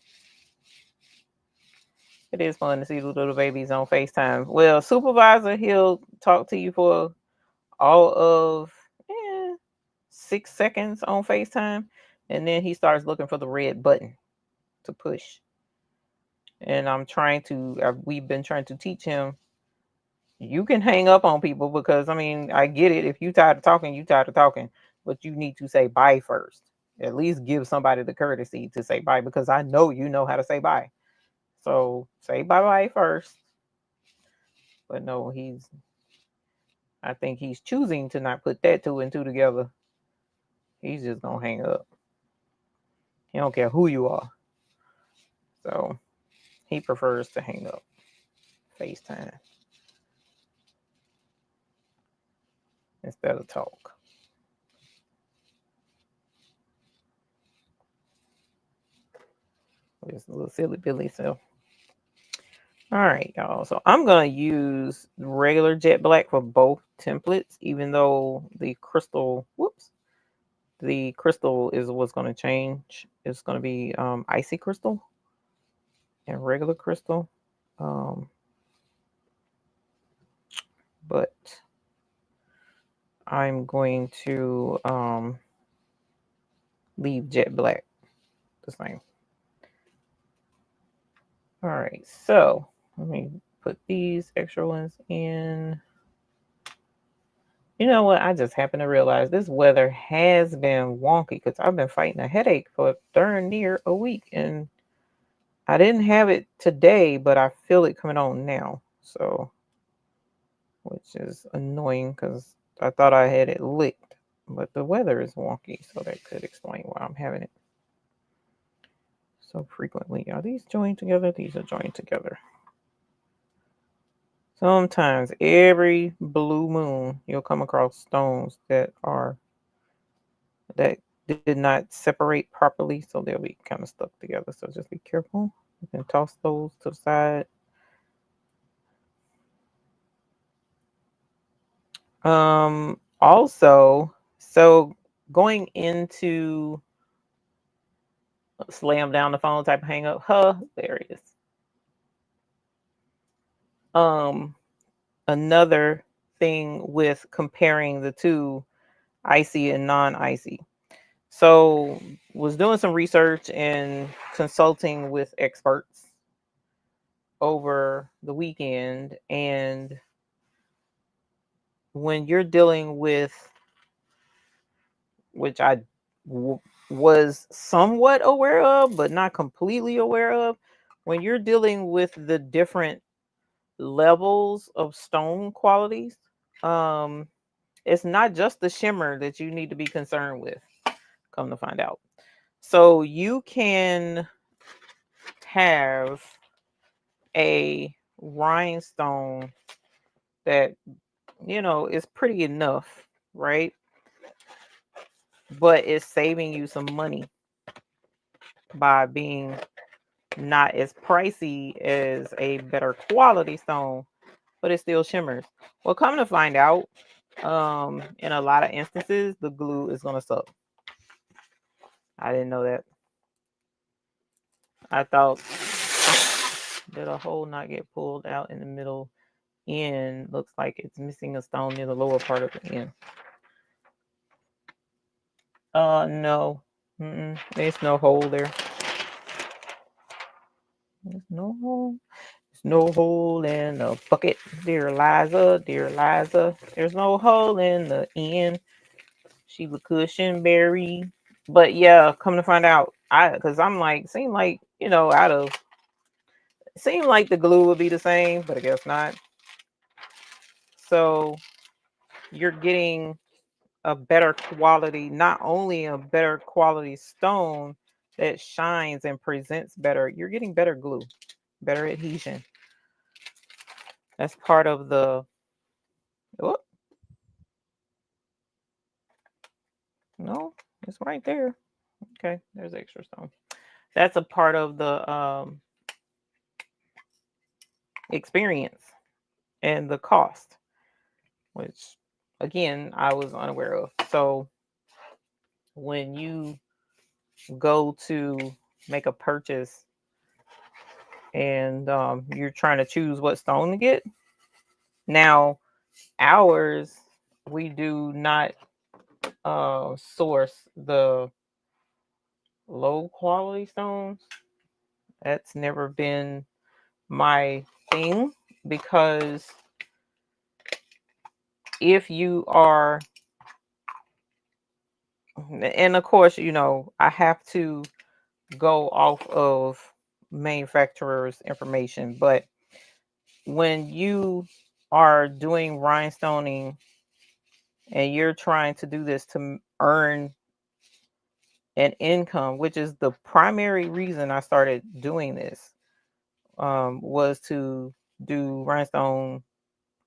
It is fun to see the little babies on FaceTime. Well, supervisor, he'll talk to you for all of 6 seconds on FaceTime, and then he starts looking for the red button to push. And we've been trying to teach him you can hang up on people because I mean, I get it. If you tired of talking, you tired of talking, but you need to say bye first. At least give somebody the courtesy to say bye because I know you know how to say bye. So say bye bye first. But no, I think he's choosing to not put that 2 and 2 together. He's just gonna hang up. He don't care who you are. So he prefers to hang up. FaceTime instead of talk. Just a little silly Billy self. All right, y'all. So I'm going to use regular jet black for both templates, even though the crystal is what's going to change. It's going to be icy crystal and regular crystal. But I'm going to leave jet black the same. All right, so let me put these extra ones in. You know what? I just happened to realize this weather has been wonky because I've been fighting a headache for darn near a week, and I didn't have it today, but I feel it coming on now. So, which is annoying because I thought I had it licked, but the weather is wonky, so that could explain why I'm having it so frequently. Are these joined together? These are joined together. Sometimes every blue moon you'll come across stones that did not separate properly, so they'll be kind of stuck together. So just be careful. You can toss those to the side. Also, so going into slam down the phone type of hang up. There it is. Another thing with comparing the two, icy and non-icy. So was doing some research and consulting with experts over the weekend, and when you're dealing with, which was somewhat aware of but not completely aware of, when you're dealing with the different levels of stone qualities, um it's not just the shimmer that you need to be concerned with, come to find out. So you can have a rhinestone that, is pretty enough, right? But it's saving you some money by being not as pricey as a better quality stone, but it still shimmers. Well, come to find out, in a lot of instances, the glue is gonna suck. I didn't know that. I thought, did a hole not get pulled out in the middle end? Looks like it's missing a stone near the lower part of the end. No. There's no hole there. There's no hole. There's no hole in the bucket, dear Eliza. Dear Eliza, there's no hole in the end. Sheila Cushionberry. But yeah, come to find out, because I'm like, seemed like, seemed like the glue would be the same, but I guess not. So you're getting a better quality, not only a better quality stone that shines and presents better, you're getting better glue, better adhesion. That's part of the, oh, no, it's right there. Okay, there's extra stone. That's a part of the experience and the cost, which again I was unaware of. So when you go to make a purchase and you're trying to choose what stone to get, now ours, we do not source the low quality stones. That's never been my thing, because if you are, and of course, I have to go off of manufacturer's information, but when you are doing rhinestoning and you're trying to do this to earn an income, which is the primary reason I started doing this, was to do rhinestone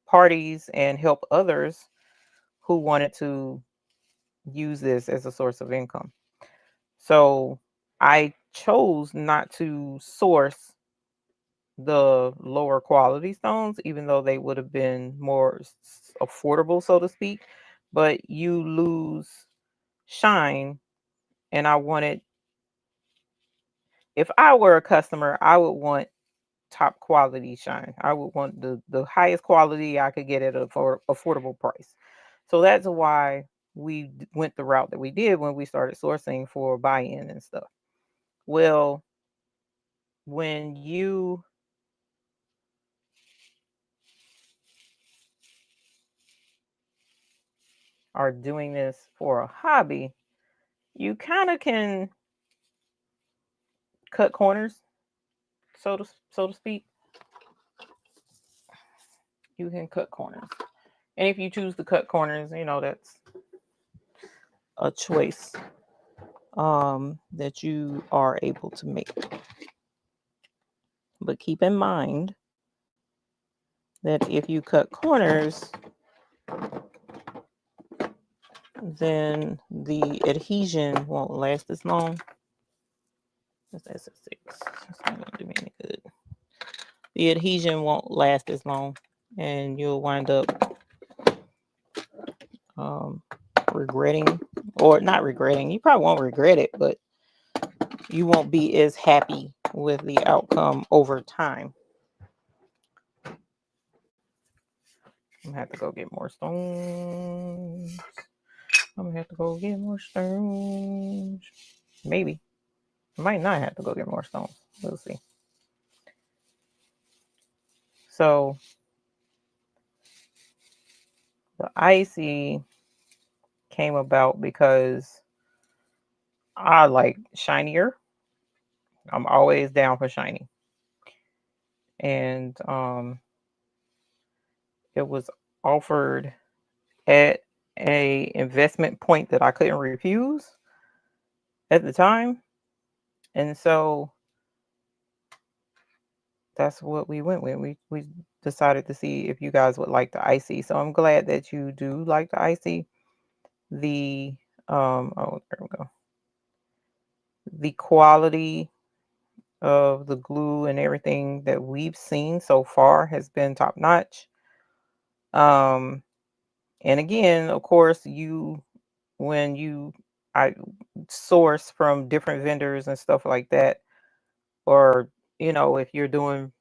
parties and help others who wanted to use this as a source of income. So I chose not to source the lower quality stones, even though they would have been more affordable, so to speak. But you lose shine, and I wanted, if I were a customer, I would want top quality shine. I would want the highest quality I could get at an affordable price. So that's why we went the route that we did when we started sourcing for buy-in and stuff. Well, when you are doing this for a hobby, you kind of can cut corners, so to speak. You can cut corners, and if you choose to cut corners, that's a choice that you are able to make. But keep in mind that if you cut corners, then the adhesion won't last as long. That's a 6. That's not going to do me any good. The adhesion won't last as long, and you'll wind up regretting, or not regretting. You probably won't regret it, but you won't be as happy with the outcome over time. I'm gonna have to go get more stones. Maybe. I might not have to go get more stones. We'll see. So the icy came about because I like shinier. I'm always down for shiny. And it was offered at a investment point that I couldn't refuse at the time. And so that's what we went with. We decided to see if you guys would like the icy. So I'm glad that you do like the icy. The there we go. The quality of the glue and everything that we've seen so far has been top notch. And again, of course, when I source from different vendors and stuff like that, or if you're doing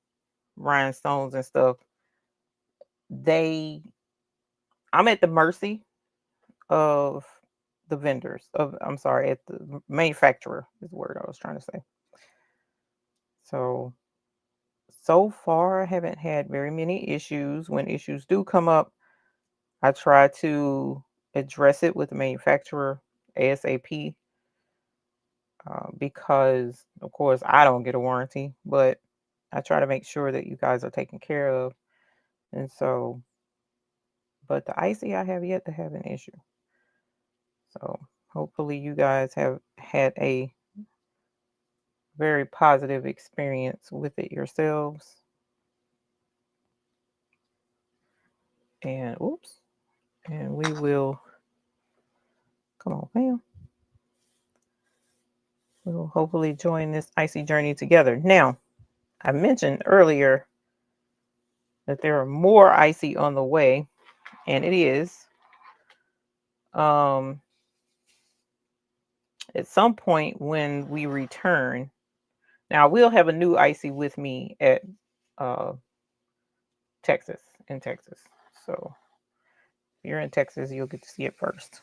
rhinestones and stuff, I'm at the mercy of the vendors at the manufacturer is the word I was trying to say. So far I haven't had very many issues. When issues do come up, I try to address it with the manufacturer ASAP, because of course I don't get a warranty, but I try to make sure that you guys are taken care of. And so, but the icy, I have yet to have an issue. So hopefully you guys have had a very positive experience with it yourselves. And and we will, come on, fam. We'll hopefully join this icy journey together. Now, I mentioned earlier that there are more icy on the way, and it is at some point when we return. Now, we'll have a new icy with me at Texas. So if you're in Texas, you'll get to see it first.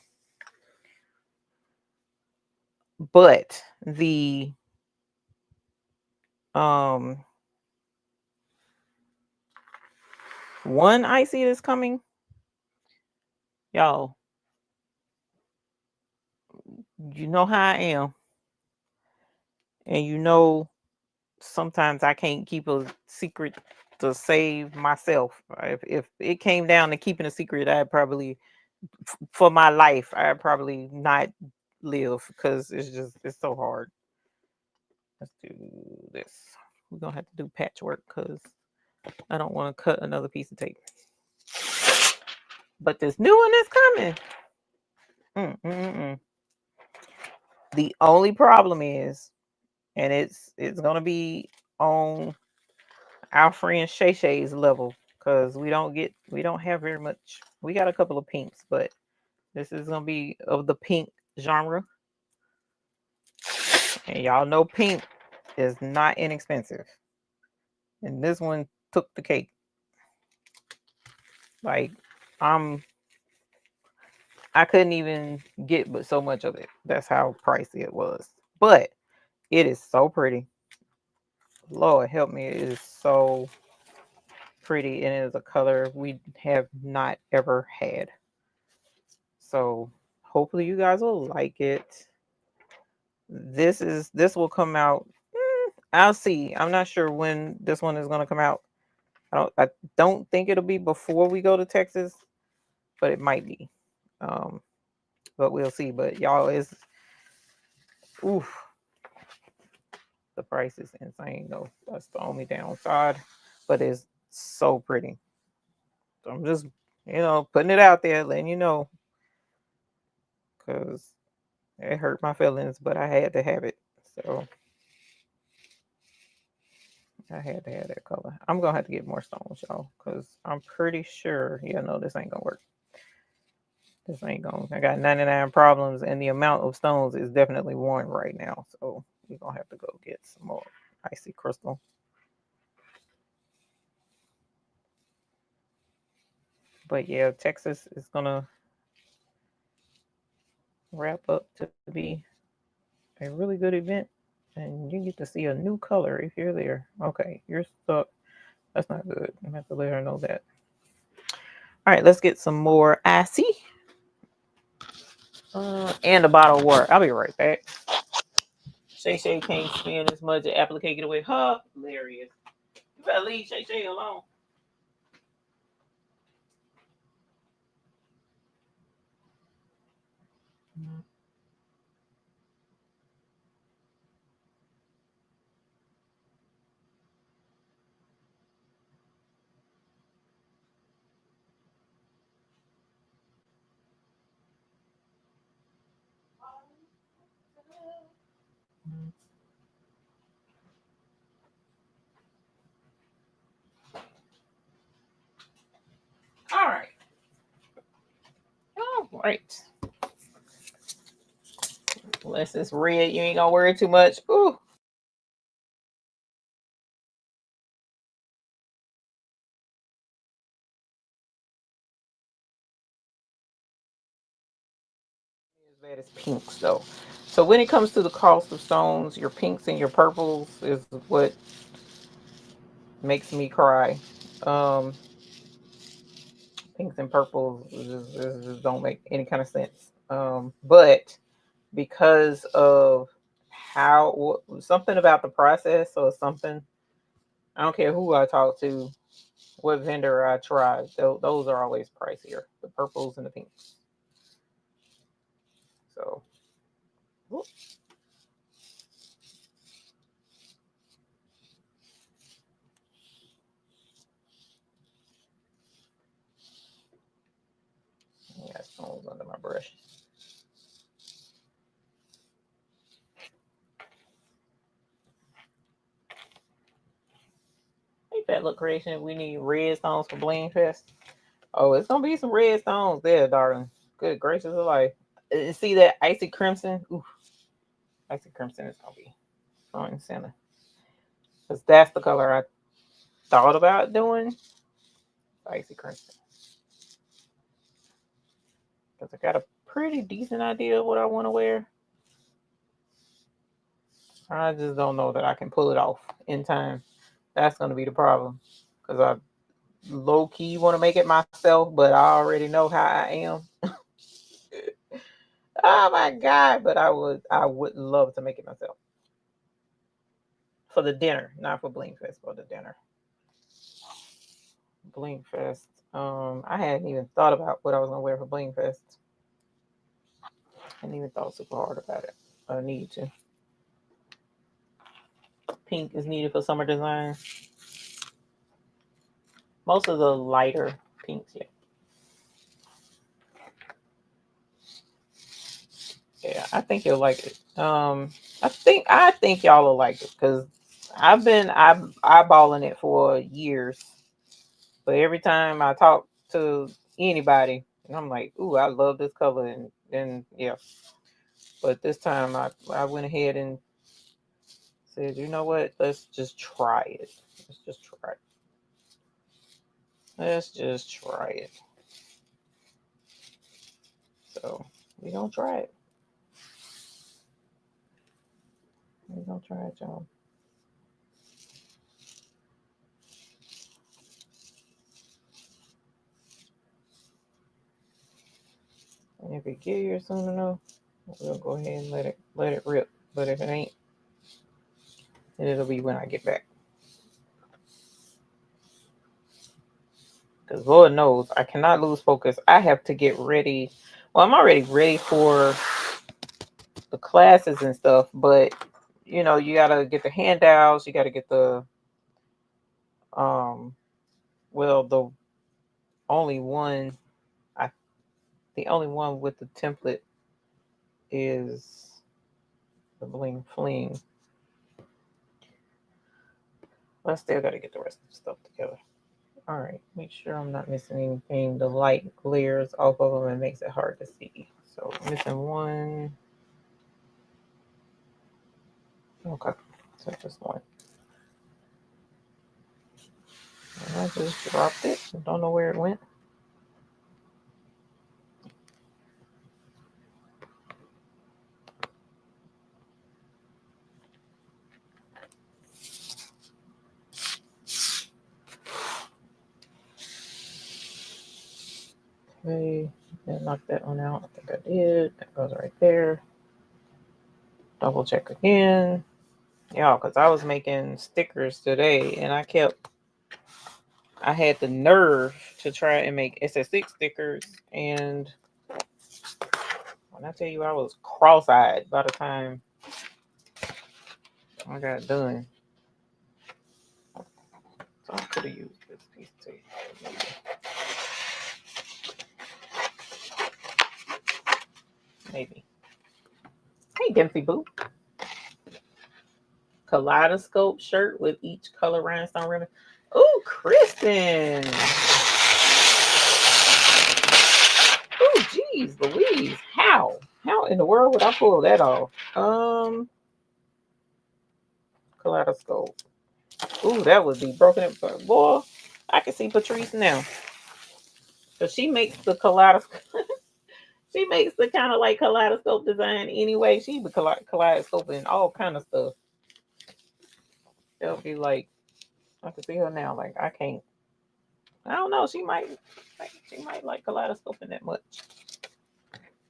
But the one icy that's coming, y'all, you know how I am. And sometimes I can't keep a secret to save myself. If it came down to keeping a secret, for my life, I'd probably not live, because it's so hard. Let's do this. We're gonna have to do patchwork because I don't want to cut another piece of tape. But this new one is coming. The only problem is, and it's gonna be on our friend Shay Shay's level, because we don't have very much. We got a couple of pinks, but this is gonna be of the pink genre. And y'all know pink is not inexpensive. And this one took the cake. Like, I I couldn't even get but so much of it. That's how pricey it was. But it is so pretty. Lord help me, it is so pretty, and it is a color we have not ever had. So hopefully you guys will like it. This will come out. I'll see. I'm not sure when this one is gonna come out. I don't think it'll be before we go to Texas, but it might be. But we'll see. But y'all, is oof, the price is insane though. That's the only downside. But it's so pretty. So I'm just, putting it out there, letting you know, because it hurt my feelings, but I had to have it. So I had to have that color. I'm gonna have to get more stones, y'all, because I'm pretty sure, no, this ain't gonna work. This ain't gonna. I got 99 problems, and the amount of stones is definitely one right now. So we're gonna have to go get some more icy crystal. But yeah, Texas is gonna wrap up to be a really good event, and you get to see a new color if you're there. Okay, you're stuck. That's not good. I'm gonna have to let her know that. All right, let's get some more icy. And a bottle of water. I'll be right back. Shay Shay can't spend as much applicator with her. Hilarious. You better leave Shay Shay alone. All right. All right. Unless it's red, you ain't gonna worry too much. Ooh. As bad as pinks though. So when it comes to the cost of stones, your pinks and your purples is what makes me cry. Um, Pinks and purples just don't make any kind of sense. But because of something about the process or something, I don't care who I talk to, what vendor I try, those are always pricier, the purples and the pinks. So, whoop. I got stones under my brush. Ain't that look creation? We need red stones for Bling Fest. Oh, it's gonna be some red stones there, darling. Good gracious of life. See that icy crimson? Ooh, icy crimson is gonna be front and center. Because that's the color I thought about doing. Icy crimson. Because I got a pretty decent idea of what I want to wear. I just don't know that I can pull it off in time. That's gonna be the problem. Because I low key want to make it myself, but I already know how I am. Oh my god! But I would love to make it myself for the dinner, not for Bling Fest, for the dinner. Bling Fest. I hadn't even thought about what I was gonna wear for Bling Fest. I hadn't even thought super hard about it. I need to. Pink is needed for summer design. Most of the lighter pinks, yeah. Yeah, I think you'll like it. I think y'all will like it because I'm eyeballing it for years. But every time I talk to anybody, and I'm like, "Ooh, I love this color," and then yeah. But this time I went ahead and said, "You know what? Let's just try it. Let's just try it. Let's just try it." So we gonna try it. We gonna try it, y'all. And if it get here soon enough, we'll go ahead and let it rip. But if it ain't, then it'll be when I get back. Because Lord knows I cannot lose focus. I have to get ready. Well, I'm already ready for the classes and stuff, but you know, you gotta get the handouts, you gotta get the well, only one I the only one with the template is the Bling Fling. But I still gotta get the rest of the stuff together. All right, make sure I'm not missing anything. The light glares off of them and makes it hard to see. So missing one. Okay, so just one. And I just dropped it. Don't know where it went. Okay, then knock that one out. I think I did. That goes right there. Double check again. Yeah, because I was making stickers today and I had the nerve to try and make SS6 stickers. And when I tell you I was cross-eyed by the time I got done. So I could have used this piece of tape. Maybe. Hey, Dempsey Boo. Kaleidoscope shirt with each color rhinestone ribbon. Oh, Kristen. Oh, geez, Louise. How? How in the world would I pull that off? Kaleidoscope. Ooh, that would be broken up. Boy, I can see Patrice now. So she makes the kaleidoscope. She makes the kind of like kaleidoscope design anyway. She be kaleidoscoping all kind of stuff. It'll be like, I can see her now. Like I can't. I don't know. She might like kaleidoscoping that much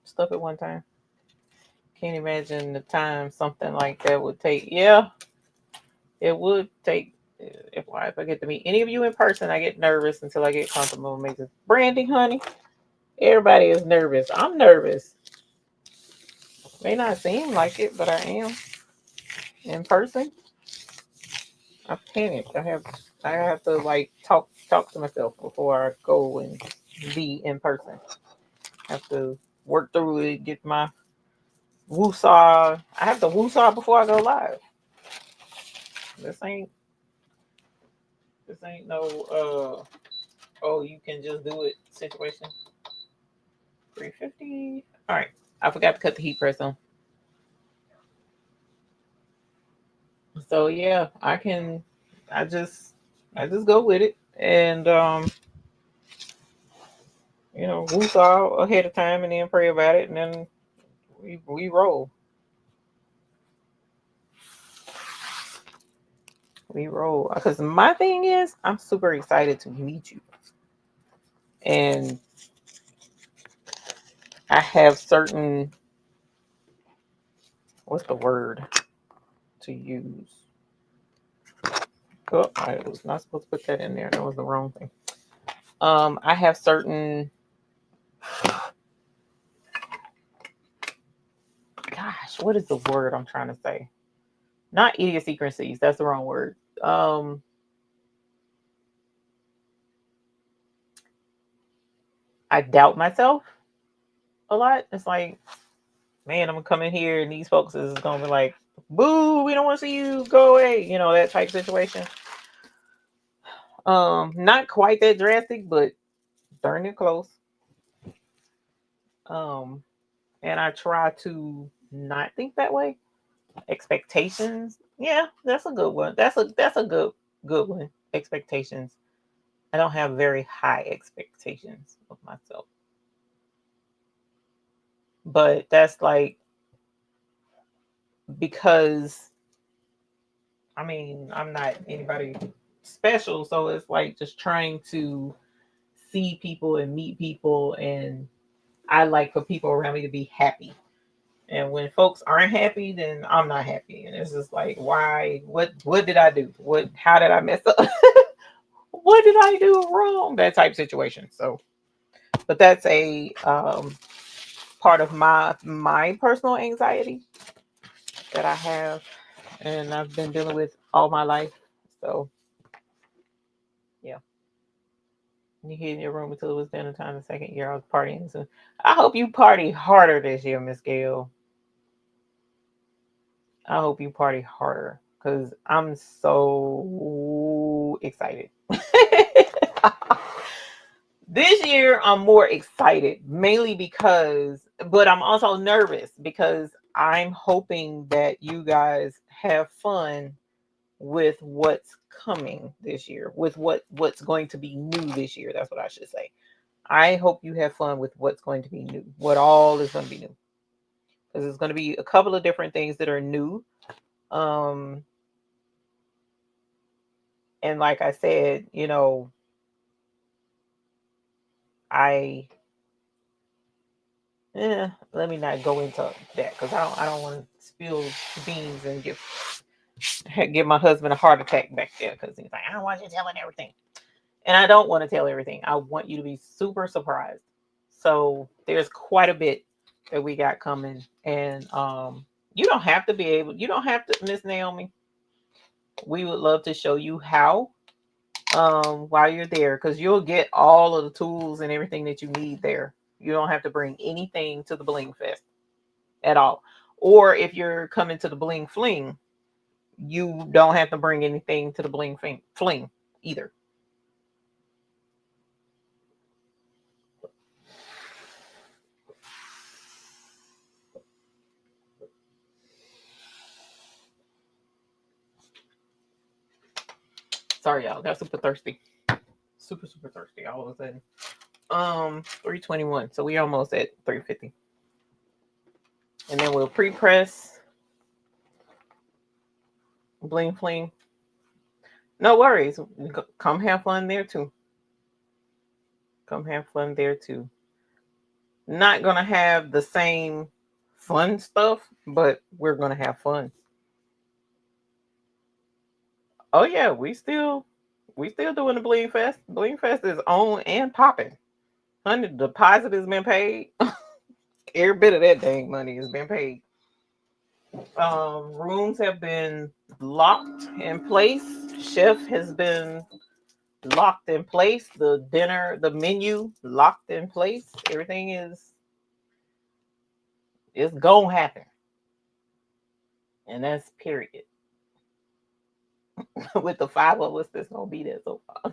stuff at one time. Can't imagine the time something like that would take. Yeah, it would take. If I get to meet any of you in person, I get nervous until I get comfortable. Making Brandy, honey, everybody is nervous. I'm nervous. May not seem like it, but I am in person. I panic. I have to like talk to myself before I go and be in person. I have to work through it, get my woosah. I have to woosah before I go live. This ain't no oh you can just do it situation. 350. All right. I forgot to cut the heat press on. So yeah, I just go with it and woosah ahead of time and then pray about it and then we roll. We roll. Because my thing is, I'm super excited to meet you. And I have certain, what's the word to use? Oh, I was not supposed to put that in there. That was the wrong thing. I have certain, gosh, what is the word I'm trying to say? Not idiosyncrasies. That's the wrong word. I doubt myself a lot. It's like, man, I'm gonna come in here and these folks is gonna be like, boo, we don't want to see you, go away, that type situation. Not quite that drastic, but darn it close. And I try to not think that way. Expectations, yeah, that's a good one. That's a good one. Expectations. I don't have very high expectations of myself. But that's like, because I mean, I'm not anybody special, so it's like just trying to see people and meet people, and I like for people around me to be happy. And when folks aren't happy, then I'm not happy. And it's just like, why? What did I do? How did I mess up? What did I do wrong? That type of situation. So, but that's a part of my personal anxiety that I have, and I've been dealing with all my life. So yeah. You hid in your room until it was dinner time the second year I was partying. So I hope you party harder this year, Miss Gail. I hope you party harder because I'm so excited. This year, I'm more excited, mainly but I'm also nervous because I'm hoping that you guys have fun with what's coming this year, with what's going to be new this year. That's what I should say. I hope you have fun with what's going to be new, what all is going to be new, because there's going to be a couple of different things that are new. Um, and like I said, I let me not go into that because I don't want to spill beans and give my husband a heart attack back there because he's like, I don't want you telling everything. And I don't want to tell everything. I want you to be super surprised. So there's quite a bit that we got coming. And you don't have to, Miss Naomi. We would love to show you how while you're there, because you'll get all of the tools and everything that you need there. You don't have to bring anything to the Bling Fest at all. Or if you're coming to the Bling Fling, you don't have to bring anything to the Bling Fling either. Sorry, y'all. Got super thirsty. Super thirsty all of a sudden. 3:21. So we almost at 3:50. And then we'll pre-press Bling Fling. No worries. Come have fun there too. Come have fun there too. Not gonna have the same fun stuff, but we're gonna have fun. Oh yeah, we still doing the Bling Fest. Bling Fest is on and popping. Honey, the deposit has been paid. Every bit of that dang money has been paid. Rooms have been locked in place. Chef has been locked in place. The menu locked in place. Everything is gonna happen, and that's period. With the five of us that's gonna be there so far.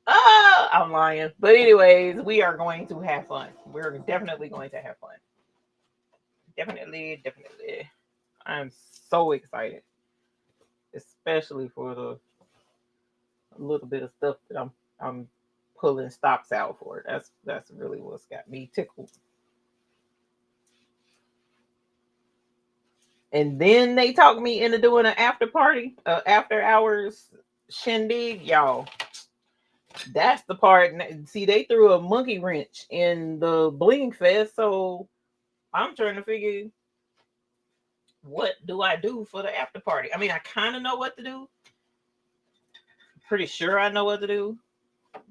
I'm lying, but anyways, we are going to have fun. We're definitely going to have fun. Definitely. I'm so excited, especially for the little bit of stuff that I'm pulling stops out for. That's really what's got me tickled. And then they talked me into doing an after party, after hours shindig, y'all. That's the part. See, they threw a monkey wrench in the Bling Fest, so I'm trying to figure what do I do for the after party. I mean, I kind of know what to do. Pretty sure I know what to do.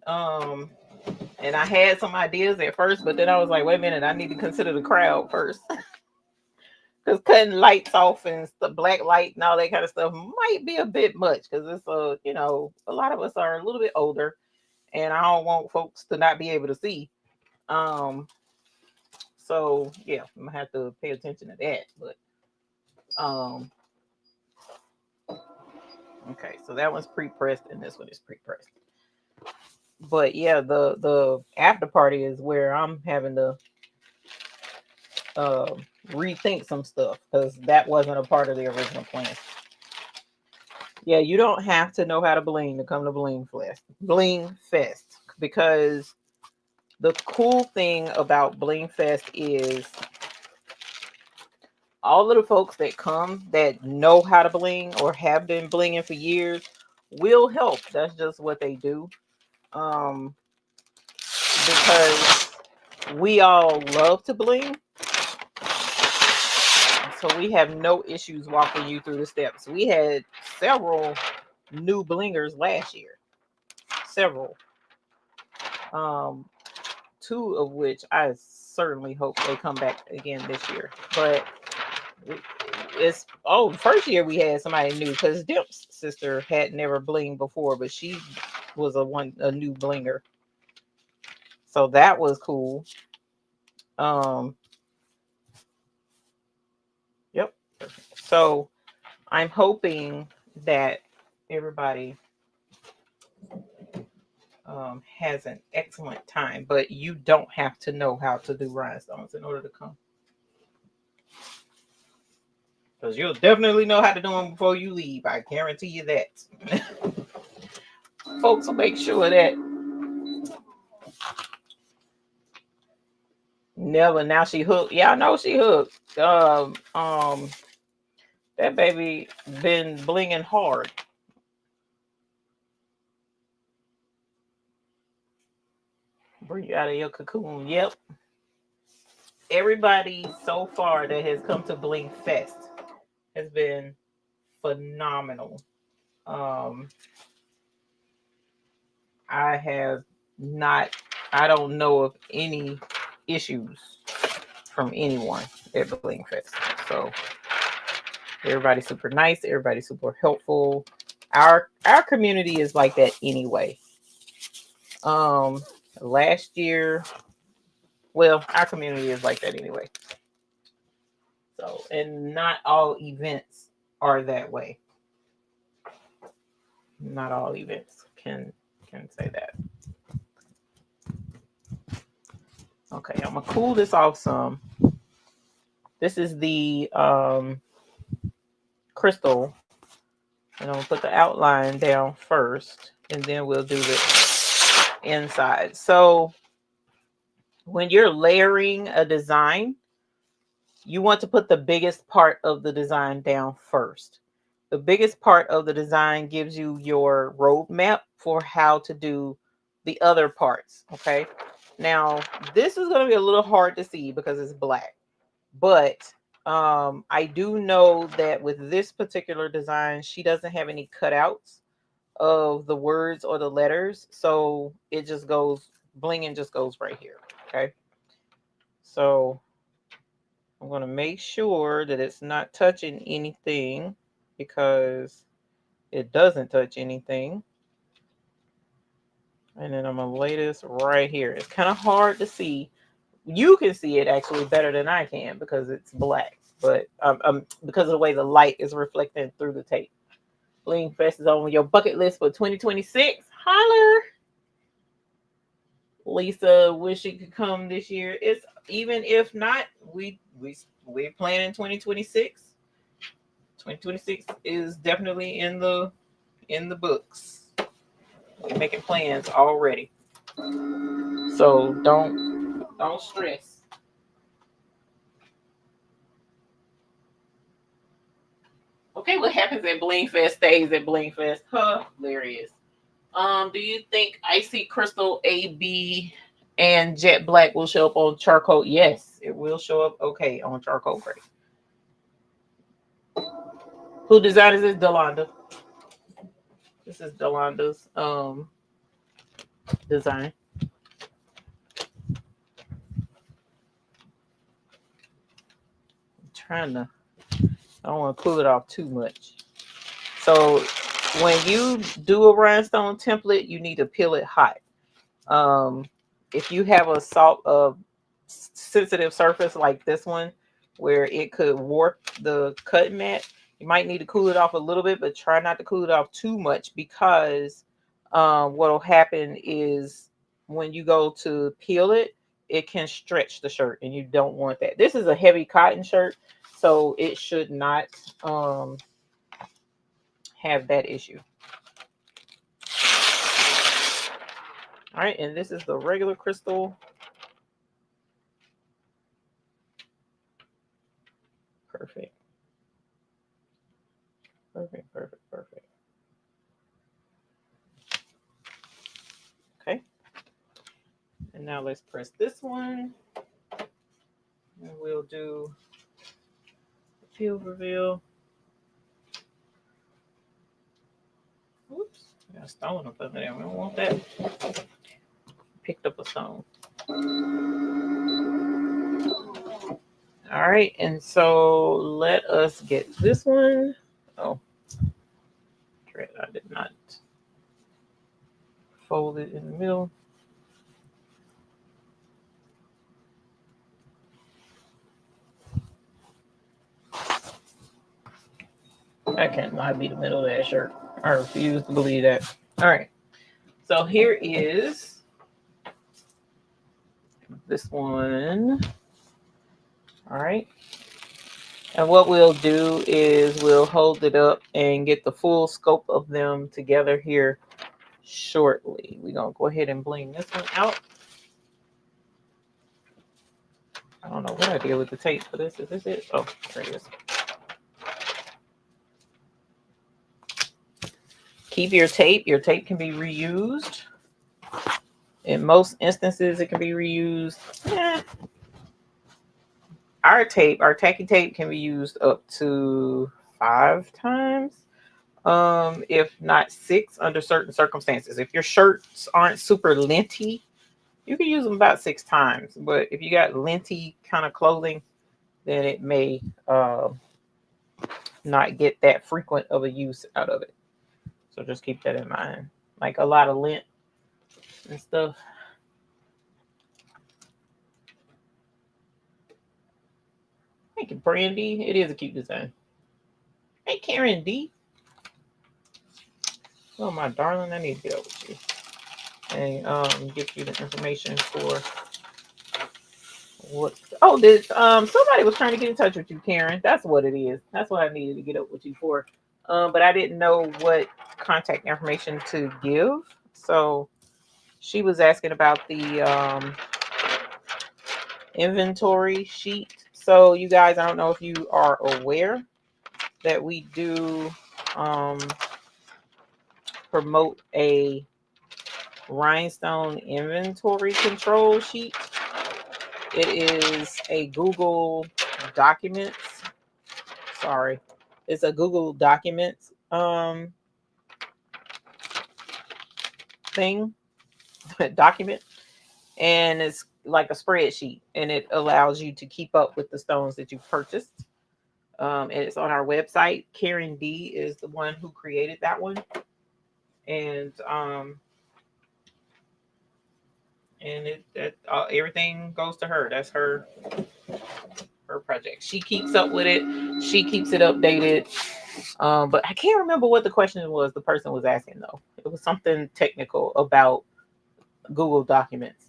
And I had some ideas at first, but then I was like, wait a minute, I need to consider the crowd first. Because cutting lights off and the black light and all that kind of stuff might be a bit much because it's a lot of us are a little bit older, and I don't want folks to not be able to see. Um, so yeah, I'm gonna have to pay attention to that. But okay, so that one's pre-pressed and this one is pre-pressed. But yeah, the after party is where I'm having to uh, rethink some stuff because that wasn't a part of the original plan. Yeah, you don't have to know how to bling to come to Bling Fest. Bling Fest, because the cool thing about Bling Fest is all of the folks that come that know how to bling or have been blinging for years will help. That's just what they do. Because we all love to bling. So we have no issues walking you through the steps. We had several new blingers last year. Several. Two of which I certainly hope they come back again this year. But it's first year we had somebody new because Dip's sister had never blinged before, but she was a new blinger. So that was cool. Yep. So I'm hoping that everybody has an excellent time, but you don't have to know how to do rhinestones in order to come. Because you'll definitely know how to do them before you leave. I guarantee you that. Folks will make sure that. Never. Now she hooked. Yeah, I know she hooked. That baby been blinging hard. Bring you out of your cocoon. Yep. Everybody so far that has come to Bling Fest has been phenomenal. I have not. I don't know of any issues from anyone at Bling Fest. So everybody's super nice. Everybody's super helpful. Our community is like that anyway. Last year, well, our community is like that anyway. So, and not all events are that way. Not all events can say that. Okay, I'm gonna cool this off some. This is the crystal, and I'm gonna put the outline down first, and then we'll do the inside. So when you're layering a design, you want to put the biggest part of the design down first. The biggest part of the design gives you your roadmap for how to do the other parts. Okay. Now, this is going to be a little hard to see because it's black, but I do know that with this particular design, she doesn't have any cutouts of the words or the letters. So it just goes, blinging just goes right here. Okay. So I'm going to make sure that it's not touching anything because it doesn't touch anything. And then I'm going to lay this right here. It's kind of hard to see. You can see it actually better than I can because it's black. But because of the way the light is reflecting through the tape. Bling Fest is on your bucket list for 2026. Holler! Lisa wish she could come this year. It's even if not, we're planning 2026. 2026 is definitely in the books. We're making plans already. So don't stress. Okay, what happens at Bling Fest stays at Bling Fest. Hilarious. Do you think Icy Crystal AB and Jet Black will show up on charcoal? Yes, it will show up okay on charcoal gray. Who designed this? Delonda. This is Delanda's design. I'm trying to, I don't want to pull it off too much. So when you do a rhinestone template, you need to peel it hot. If you have a sensitive surface like this one, where it could warp the cut mat, you might need to cool it off a little bit, but try not to cool it off too much because what will happen is when you go to peel it, it can stretch the shirt, and you don't want that. This is a heavy cotton shirt, so it should not have that issue. All right, and this is the regular crystal Perfect. Perfect, perfect, perfect. Okay. And now let's press this one. And we'll do the field reveal. Oops, I got a stone up there. We don't want that. Picked up a stone. All right, and so let us get this one. Oh, I did not fold it in the middle. That cannot be the middle of that shirt. I refuse to believe that. All right, so here is this one. All right. And what we'll do is we'll hold it up and get the full scope of them together here shortly. We're going to go ahead and bling this one out. I don't know what I did with the tape for this. Is this it? Oh, there it is. Keep your tape. Your tape can be reused. In most instances, it can be reused. Our tape, our tacky tape, can be used up to 5 times. If not 6 under certain circumstances. If your shirts aren't super linty, you can use them about 6 times. But if you got linty kind of clothing, then it may not get that frequent of a use out of it. So just keep that in mind. Like a lot of lint and stuff. Thank you, Brandy. It is a cute design. Hey, Karen D. Oh, my darling, I need to get up with you and give you the information for what. Oh, this somebody was trying to get in touch with you, Karen. That's what it is. That's what I needed to get up with you for. But I didn't know what contact information to give, so she was asking about the inventory sheet. So you guys, I don't know if you are aware that we do promote a Rhinestone inventory control sheet. It is a Google Documents. Sorry, it's a Google Documents thing document, and it's like a spreadsheet, and it allows you to keep up with the stones that you purchased. And it's on our website. Karen D is the one who created that one, and everything goes to her. That's her project. She keeps up with it. She keeps it updated. But I can't remember what the question was the person was asking, though. It was something technical about Google Documents.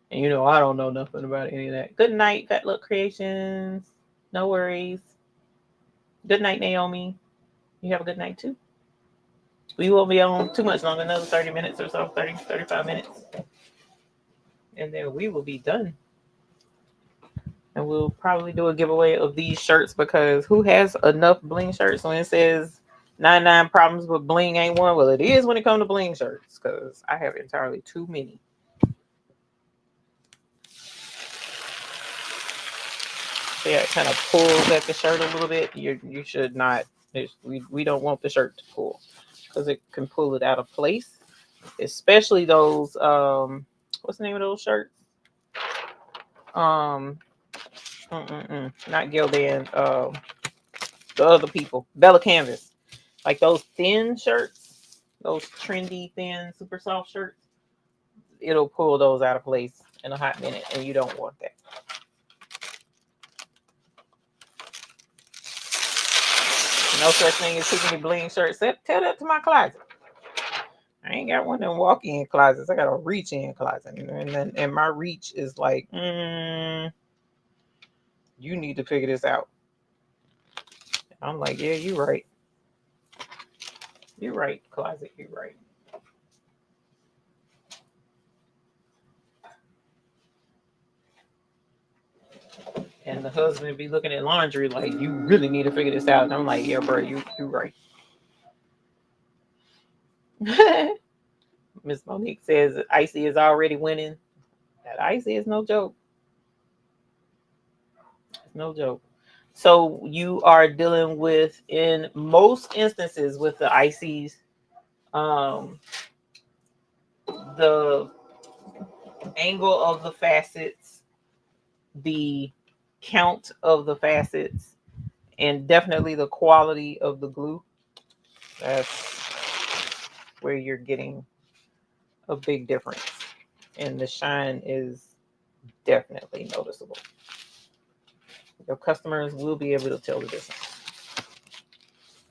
And I don't know nothing about any of that. Good night, Fat Look Creations. No worries. Good night, Naomi. You have a good night, too. We won't be on too much longer, another 30 minutes or so, 30, 35 minutes. And then we will be done. And we'll probably do a giveaway of these shirts, because who has enough bling shirts when it says 99 problems with bling ain't one? Well, it is when it comes to bling shirts, because I have entirely too many. So yeah, it kind of pulls at the shirt a little bit. You should not. We don't want the shirt to pull, because it can pull it out of place. Especially those what's the name of those shirts? Not Gildan, the other people, Bella Canvas, like those thin shirts, those trendy thin super soft shirts. It'll pull those out of place in a hot minute, and you don't want that. No such thing as too many bling shirts. Tell that to my closet. I ain't got one of them walk-in closets. I got a reach-in closet, and my reach is like, you need to figure this out. I'm like, yeah, you're right. You're right, closet. You're right. And And the husband be looking at laundry like, you really need to figure this out. And I'm like, yeah, bro, you right. Miss Monique says Icy is already winning. That Icy is no joke. It's no joke. So you are dealing with, in most instances, with the Icies, um, the angle of the facets, the count of the facets, and definitely the quality of the glue. That's where you're getting a big difference. And the shine is definitely noticeable. Your customers will be able to tell the difference.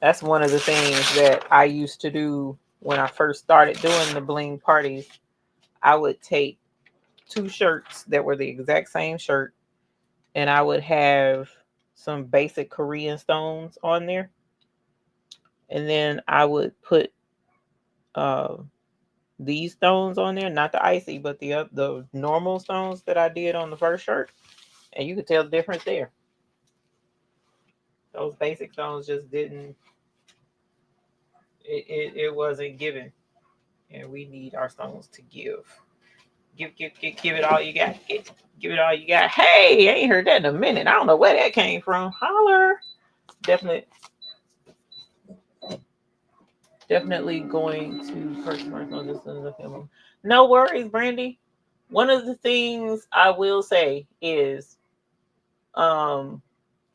That's one of the things that I used to do when I first started doing the bling parties. I would take 2 shirts that were the exact same shirt, and I would have some basic Korean stones on there. And then I would put these stones on there, not the icy, but the normal stones that I did on the first shirt. And you could tell the difference there. Those basic stones just didn't, it wasn't given. And we need our stones to give. Give it all you got. Give it all you got. Hey, I ain't heard that in a minute. I don't know where that came from. Holler. Definitely going to personal. No worries, Brandy. One of the things I will say is, and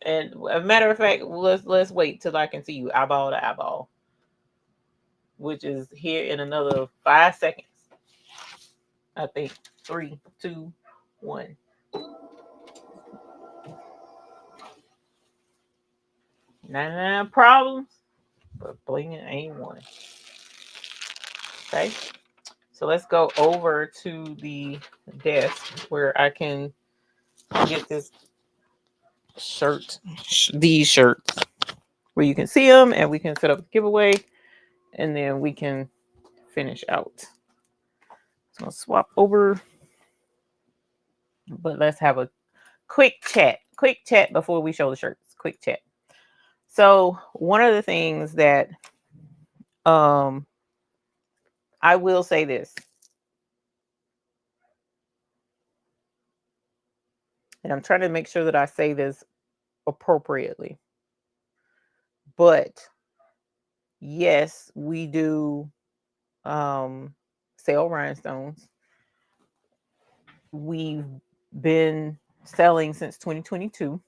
a matter of fact, let's wait till I can see you eyeball to eyeball, which is here in another 5 seconds. I think 3, 2, 1. 99 problems, but blinging ain't one. Okay, so let's go over to the desk where I can get this shirt, these shirts, where you can see them, and we can set up a giveaway, and then we can finish out. So I'll swap over, but let's have a quick chat before we show the shirts. Quick chat. So one of the things that I will say this, and I'm trying to make sure that I say this appropriately, but yes, we do sell rhinestones. We've been selling since 2022.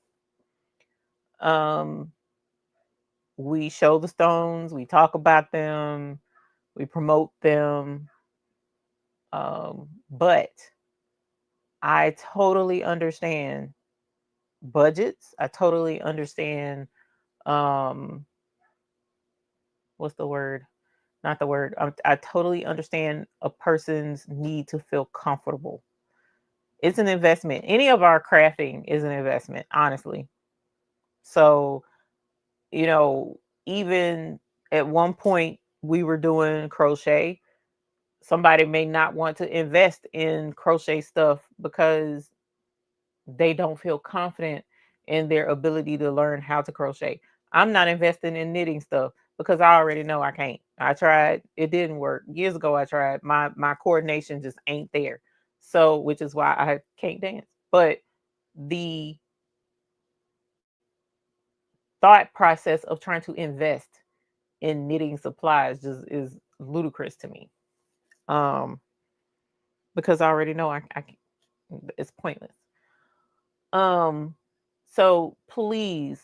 We show the stones, we talk about them, we promote them. But I totally understand budgets. I totally understand what's the word? Not the word. I totally understand a person's need to feel comfortable. It's an investment. Any of our crafting is an investment, honestly. So, even at one point we were doing crochet. Somebody may not want to invest in crochet stuff because they don't feel confident in their ability to learn how to crochet. I'm not investing in knitting stuff because I already know I can't. I tried, it didn't work. Years ago I tried. My coordination just ain't there. So, which is why I can't dance. But the thought process of trying to invest in knitting supplies just is ludicrous to me. Because I already know I it's pointless. So please,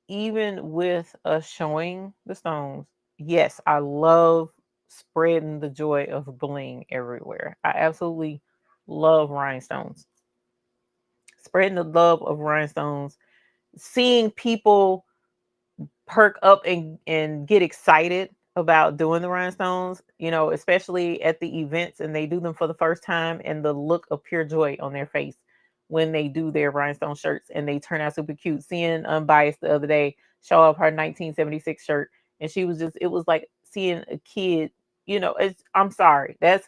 even with us showing the stones, yes, I love spreading the joy of bling everywhere. I absolutely love rhinestones. Spreading the love of rhinestones, seeing people perk up and get excited about doing the rhinestones, especially at the events and they do them for the first time, and the look of pure joy on their face when they do their rhinestone shirts and they turn out super cute. Seeing Unbiased the other day show off her 1976 shirt, and she was just, it was like seeing a kid, I'm sorry. That's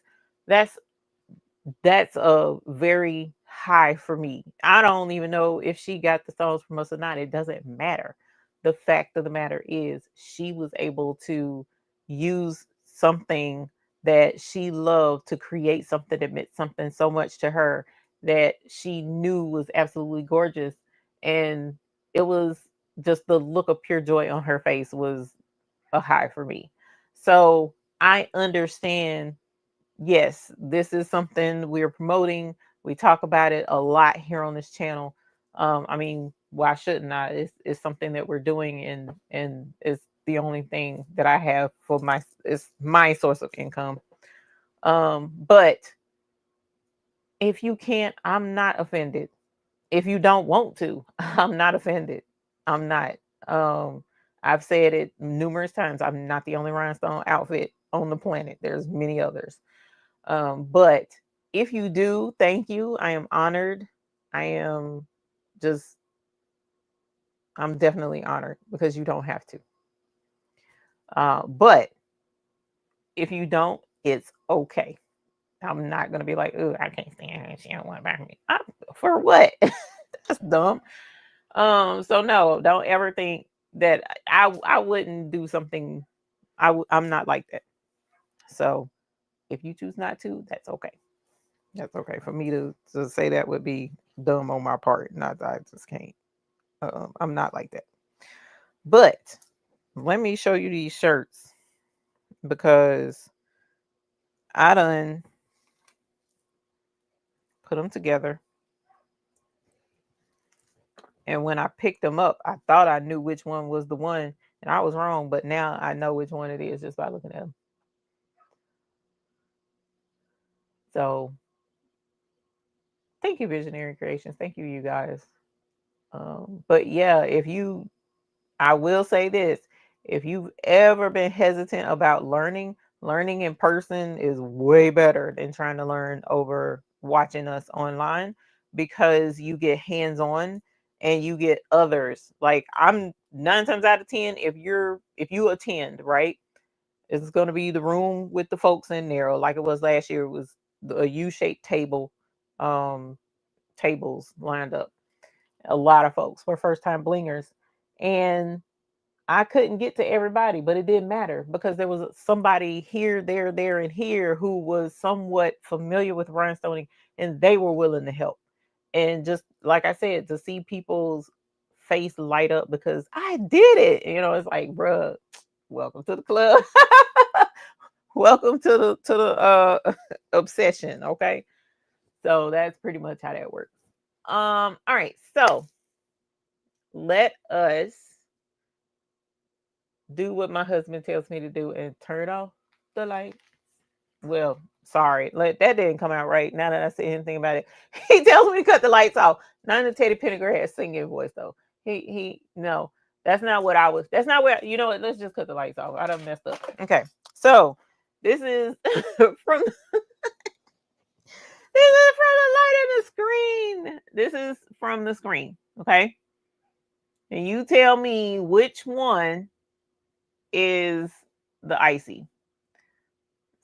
a very high for me. I don't even know if she got the stones from us or not. It doesn't matter. The fact of the matter is, she was able to use something that she loved to create something that meant something so much to her, that she knew was absolutely gorgeous. And it was just the look of pure joy on her face was a high for me. So I understand, yes, this is something we're promoting. We talk about it a lot here on this channel. I mean, why shouldn't I? It's something that we're doing, and it's the only thing that I have for it's my source of income. But if you can't, I'm not offended. If you don't want to, I'm not offended. I'm not. Um, I've said it numerous times. I'm not the only rhinestone outfit on the planet. There's many others. But if you do, thank you. I am honored. I am just, I'm definitely honored because you don't have to. But if you don't, it's okay. I'm not gonna be like, oh, I can't stand her. She don't want to buy me. For what? That's dumb. So no, don't ever think that I wouldn't do something. I'm not like that. So if you choose not to, that's okay. That's okay. For me to say that would be dumb on my part. Not that I just can't. I'm not like that. But let me show you these shirts because I done put them together. And when I picked them up, I thought I knew which one was the one, and I was wrong. But now I know which one it is just by looking at them. So thank you, Visionary Creations. Thank you, you guys. But yeah, I will say this: if you've ever been hesitant about learning in person is way better than trying to learn over watching us online, because you get hands on and you get others. Like, I'm 9 times out of 10, if you attend, right, it's going to be the room with the folks in there, or like it was last year, it was a U-shaped table, um, tables lined up. A lot of folks were first time blingers, and I couldn't get to everybody, but it didn't matter because there was somebody here, there, and here who was somewhat familiar with rhinestoning, and they were willing to help. And just like I said, to see people's face light up because I did it, it's like, bruh, welcome to the club. Welcome to the obsession. Okay, so that's pretty much how that works. All right, so let us do what my husband tells me to do and turn off the light. Well, sorry, that didn't come out right. Now that I say anything about it, he tells me to cut the lights off. Not in the Teddy Pendergrass singing voice though. He no, that's not what I was. That's not where, you know what? Let's just cut the lights off. I done messed up. Okay, so this is from this is from the light in the screen. This is from the screen. Okay, and you tell me which one is the icy.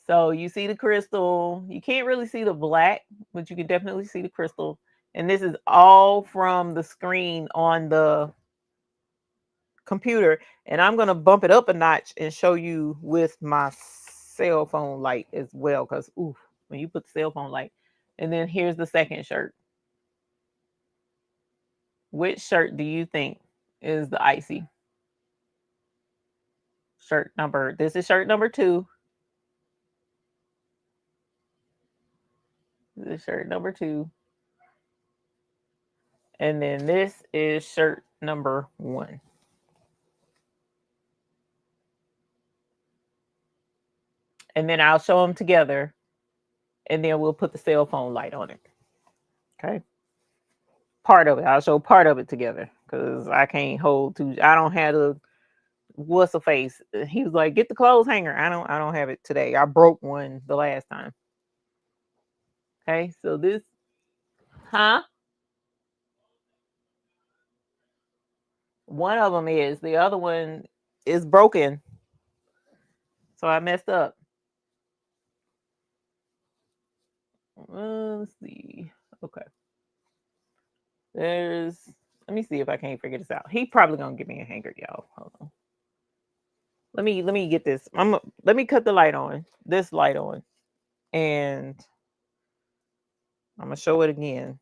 So you see the crystal. You can't really see the black, but you can definitely see the crystal. And this is all from the screen on the computer. And I'm going to bump it up a notch and show you with my cell phone light as well. Because, ooh, when you put the cell phone light. And then here's the second shirt. Which shirt do you think is the icy? This is shirt number 2. This is shirt number 2. And then this is shirt number 1. And then I'll show them together, and then we'll put the cell phone light on it. Okay. Part of it. I'll show part of it together because I can't hold to. I don't have a what's a face. He was like, get the clothes hanger. I don't have it today. I broke one the last time. Okay, so this, huh? One of them is. The other one is broken. So I messed up. Let's see. Okay. Let me see if I can't figure this out. He probably gonna give me a hanger, y'all. Hold on. Let me get this. Let me cut the light on. This light on. And I'm gonna show it again.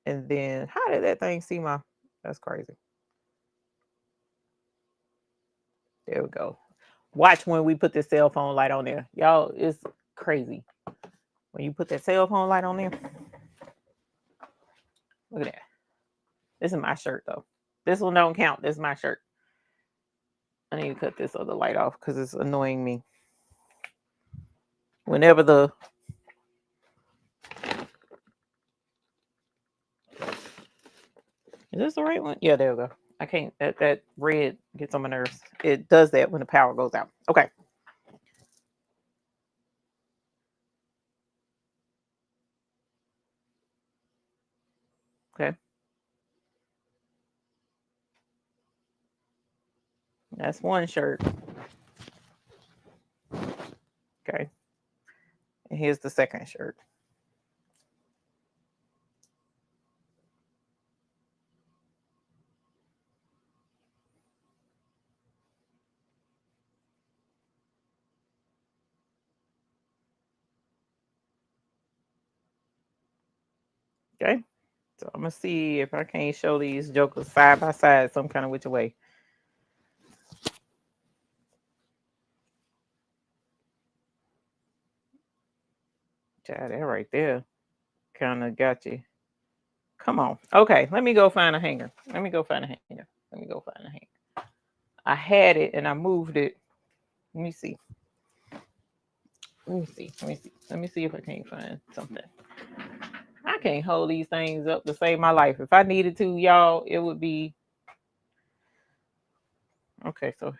And then how did that thing see my that's crazy. There we go. Watch when we put this cell phone light on there. Y'all, it's crazy. When you put that cell phone light on there. Look at that. This is my shirt though. This one don't count. This is my shirt. I need to cut this other light off because it's annoying me. Whenever the is this the right one? Yeah, there we go. I can't that red gets on my nerves. It does that when the power goes out. Okay. Okay. That's one shirt. Okay. And here's the second shirt. Okay. So I'm gonna see if I can't show these jokers side by side some kind of which way. Child, that right there kind of got you. Come on. Okay, let me go find a hanger. Let me go find a hanger. Let me go find a hanger. I had it and I moved it. Let me see. Let me see. Let me see. Let me see if I can't find something. I can't hold these things up to save my life. If I needed to, y'all, it would be okay. So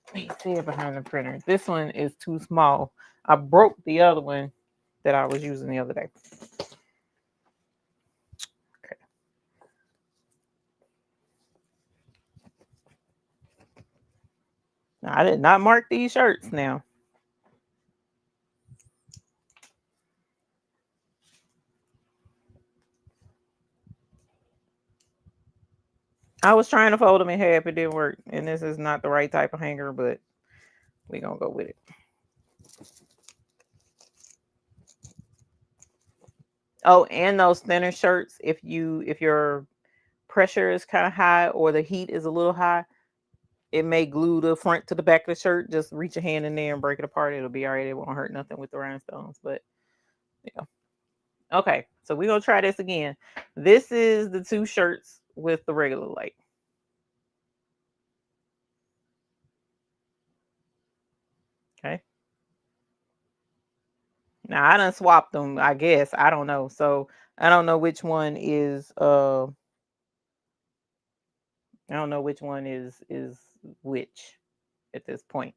let me see it behind the printer. This one is too small. I broke the other one that I was using the other day. Okay. Now, I did not mark these shirts now. I was trying to fold them in half. It didn't work. And this is not the right type of hanger, but we're going to go with it. Oh, and those thinner shirts, if your pressure is kind of high or the heat is a little high, it may glue the front to the back of the shirt. Just reach your hand in there and break it apart. It'll be all right. It won't hurt nothing with the rhinestones. But yeah. Okay, so we're gonna try this again. This is the two shirts with the regular light. Okay. Now I done swapped them, I guess. I don't know. So I don't know which one is I don't know which one is which at this point.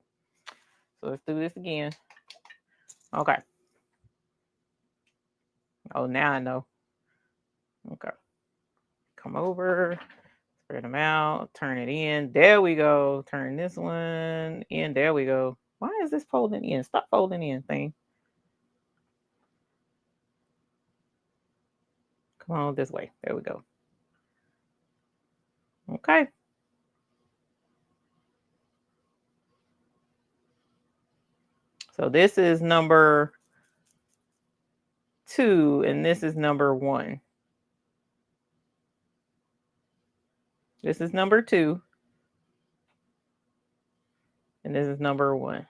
So let's do this again. Okay. Oh, now I know. Okay. Come over, spread them out, turn it in. There we go. Turn this one in. There we go. Why is this folding in? Stop folding in thing. Come on this way. There we go. Okay. So this is number 2, and this is number 1. This is number 2, and this is number 1.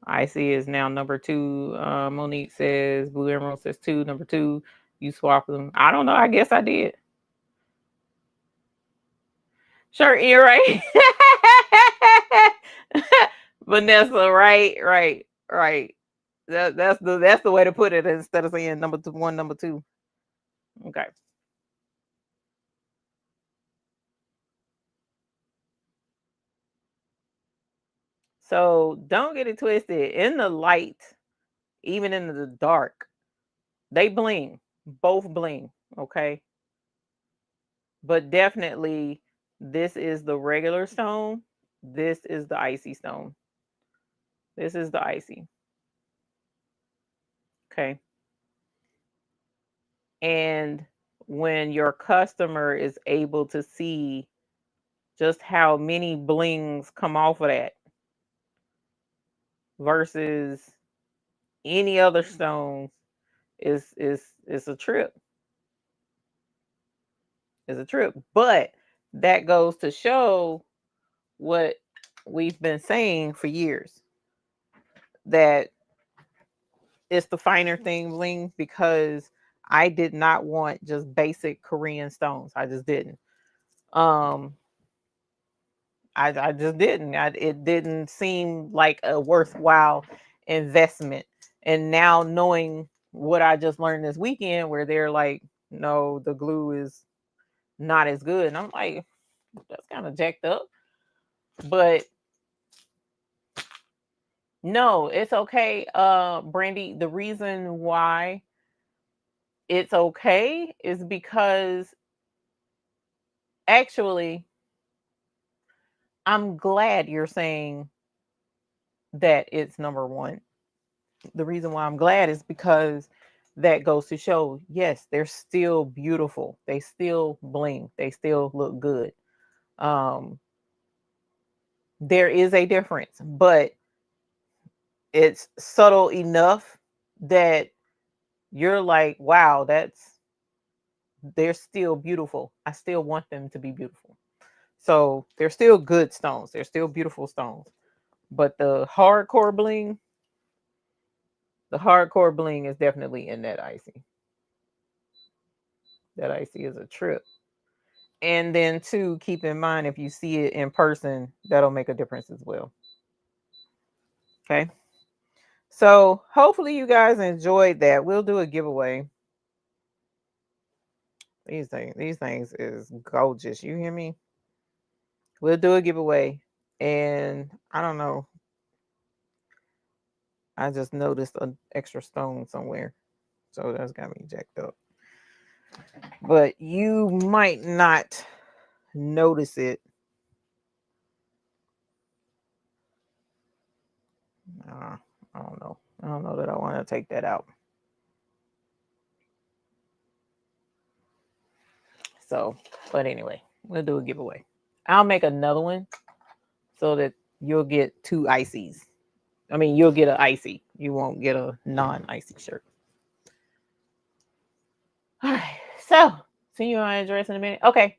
Icy is now number 2. Monique says, Blue Emerald says 2, number 2. You swap them. I don't know. I guess I did. Sure, you're right. Vanessa, right. That's the way to put it instead of saying number 1, number 2. Okay. So don't get it twisted. In the light, even in the dark, they bling. Both bling. Okay. But definitely, this is the regular stone. This is the icy stone. This is the icy. Okay. And when your customer is able to see just how many blings come off of that versus any other stones, is a trip. Is a trip. But that goes to show what we've been saying for years, that it's the finer thing bling, because I did not want just basic Korean stones. I just didn't. Um I just didn't. It didn't seem like a worthwhile investment. And now knowing what I just learned this weekend, where they're like, no, the glue is not as good. And I'm like, that's kind of jacked up. But no, it's okay. Brandy, the reason why it's okay is because actually I'm glad you're saying that it's number one. The reason why I'm glad is because that goes to show, yes, they're still beautiful. They still bling. They still look good. Um, there is a difference, but it's subtle enough that you're like, wow, they're still beautiful. I still want them to be beautiful. So they're still good stones. They're still beautiful stones. But the hardcore bling is definitely in that icy. That icy is a trip. And then two, keep in mind, if you see it in person, that'll make a difference as well. Okay. So hopefully you guys enjoyed that. We'll do a giveaway. These things is gorgeous. You hear me? We'll do a giveaway. And I don't know. I just noticed an extra stone somewhere. So that's got me jacked up. But you might not notice it. Uh, I don't know. I don't know that I want to take that out. So, but anyway, we'll do a giveaway. I'll make another one so that you'll get two ices. I mean, you'll get an icy. You won't get a non-icy shirt. All right. So, see you on address in a minute. Okay.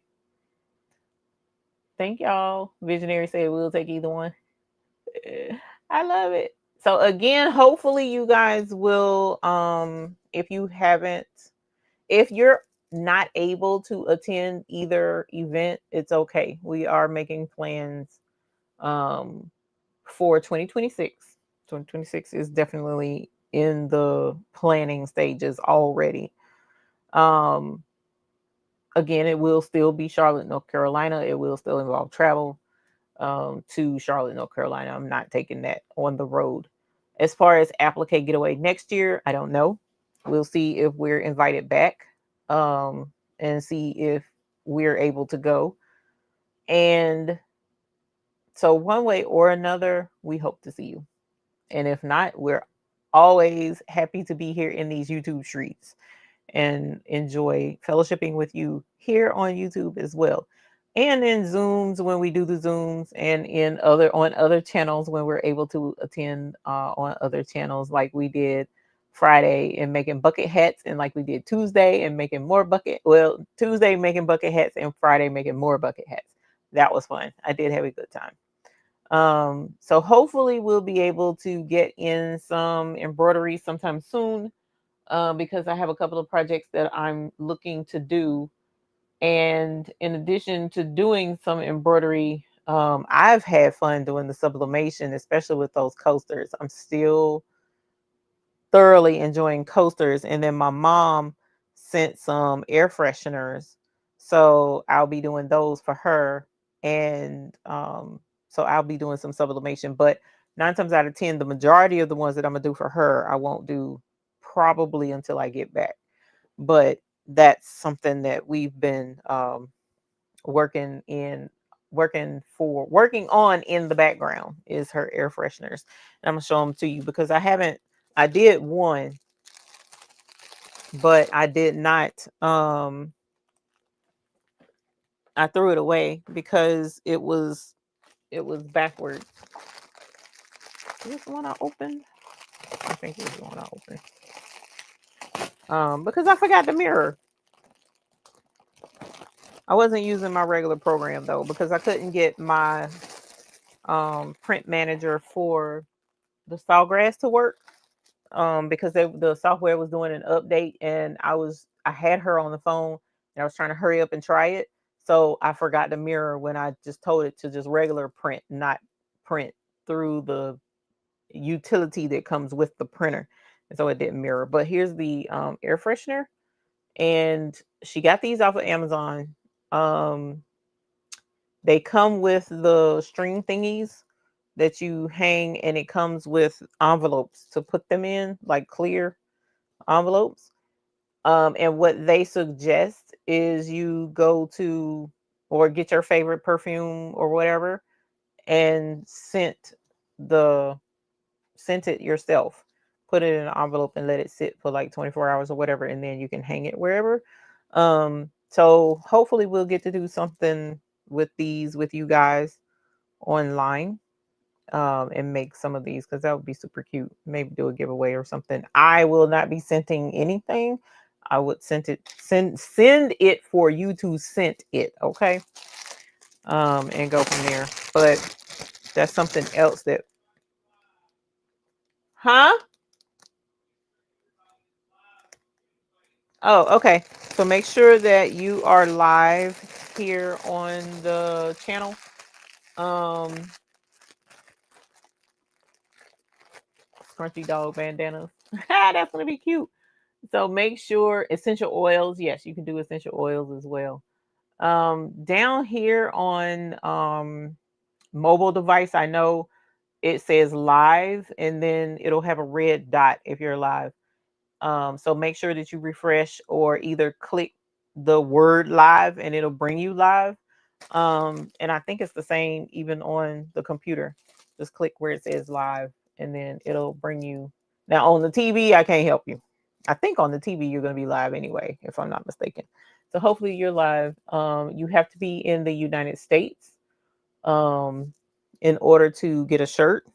Thank y'all. Visionary said we'll take either one. I love it. So again, hopefully you guys will if you haven't, if you're not able to attend either event, it's okay. We are making plans um for 2026. 2026 is definitely in the planning stages already. Um Again, it will still be Charlotte, North Carolina. It will still involve travel to Charlotte, North Carolina. I'm not taking that on the road. As far as Applique Getaway next year, I don't know. We'll see if we're invited back and see if we're able to go. And so, one way or another, we hope to see you. And if not, we're always happy to be here in these YouTube streets and enjoy fellowshipping with you here on YouTube as well. And in Zooms when we do the Zooms, and in other channels when we're able to attend on other channels, like we did Friday and making bucket hats, and like we did Tuesday and making more Tuesday making bucket hats and Friday making more bucket hats. That was fun. I did have a good time. So hopefully we'll be able to get in some embroidery sometime soon, because I have a couple of projects that I'm looking to do. And in addition to doing some embroidery, I've had fun doing the sublimation, especially with those coasters. I'm still thoroughly enjoying coasters. And then my mom sent some air fresheners. So I'll be doing those for her. And so I'll be doing some sublimation. But 9 times out of 10, the majority of the ones that I'm going to do for her, I won't do probably until I get back. But that's something that we've been working on in the background, is her air fresheners. And I'm gonna show them to you because I did one but I did not. I threw it away because it was backwards. Is this the one I opened? I think it was the one I opened. Because I forgot the mirror. I wasn't using my regular program though because I couldn't get my print manager for the Sawgrass to work. Because the software was doing an update and I had her on the phone and I was trying to hurry up and try it. So I forgot the mirror when I just told it to just regular print, not print through the utility that comes with the printer. And so it didn't mirror. But here's the air freshener. And she got these off of Amazon. They come with the string thingies that you hang, and it comes with envelopes to put them in, like clear envelopes. And what they suggest is you go to or get your favorite perfume or whatever and the scent it yourself. Put it in an envelope and let it sit for like 24 hours or whatever, and then you can hang it wherever. So hopefully we'll get to do something with these with you guys online, and make some of these because that would be super cute. Maybe do a giveaway or something. I will not be sending anything. I would send it for you to send it, okay? And go from there. But that's something else that, huh? Oh, okay. So make sure that you are live here on the channel. Scrunchy dog bandanas. That's gonna be cute. So make sure essential oils. Yes, you can do essential oils as well. Down here on mobile device, I know it says live, and then it'll have a red dot if you're live. So make sure that you refresh or either click the word live and it'll bring you live. And I think it's the same even on the computer. Just click where it says live and then it'll bring you. Now on the TV, I can't help you. I think on the TV you're going to be live anyway, if I'm not mistaken. So hopefully you're live. You have to be in the United States in order to get a shirt,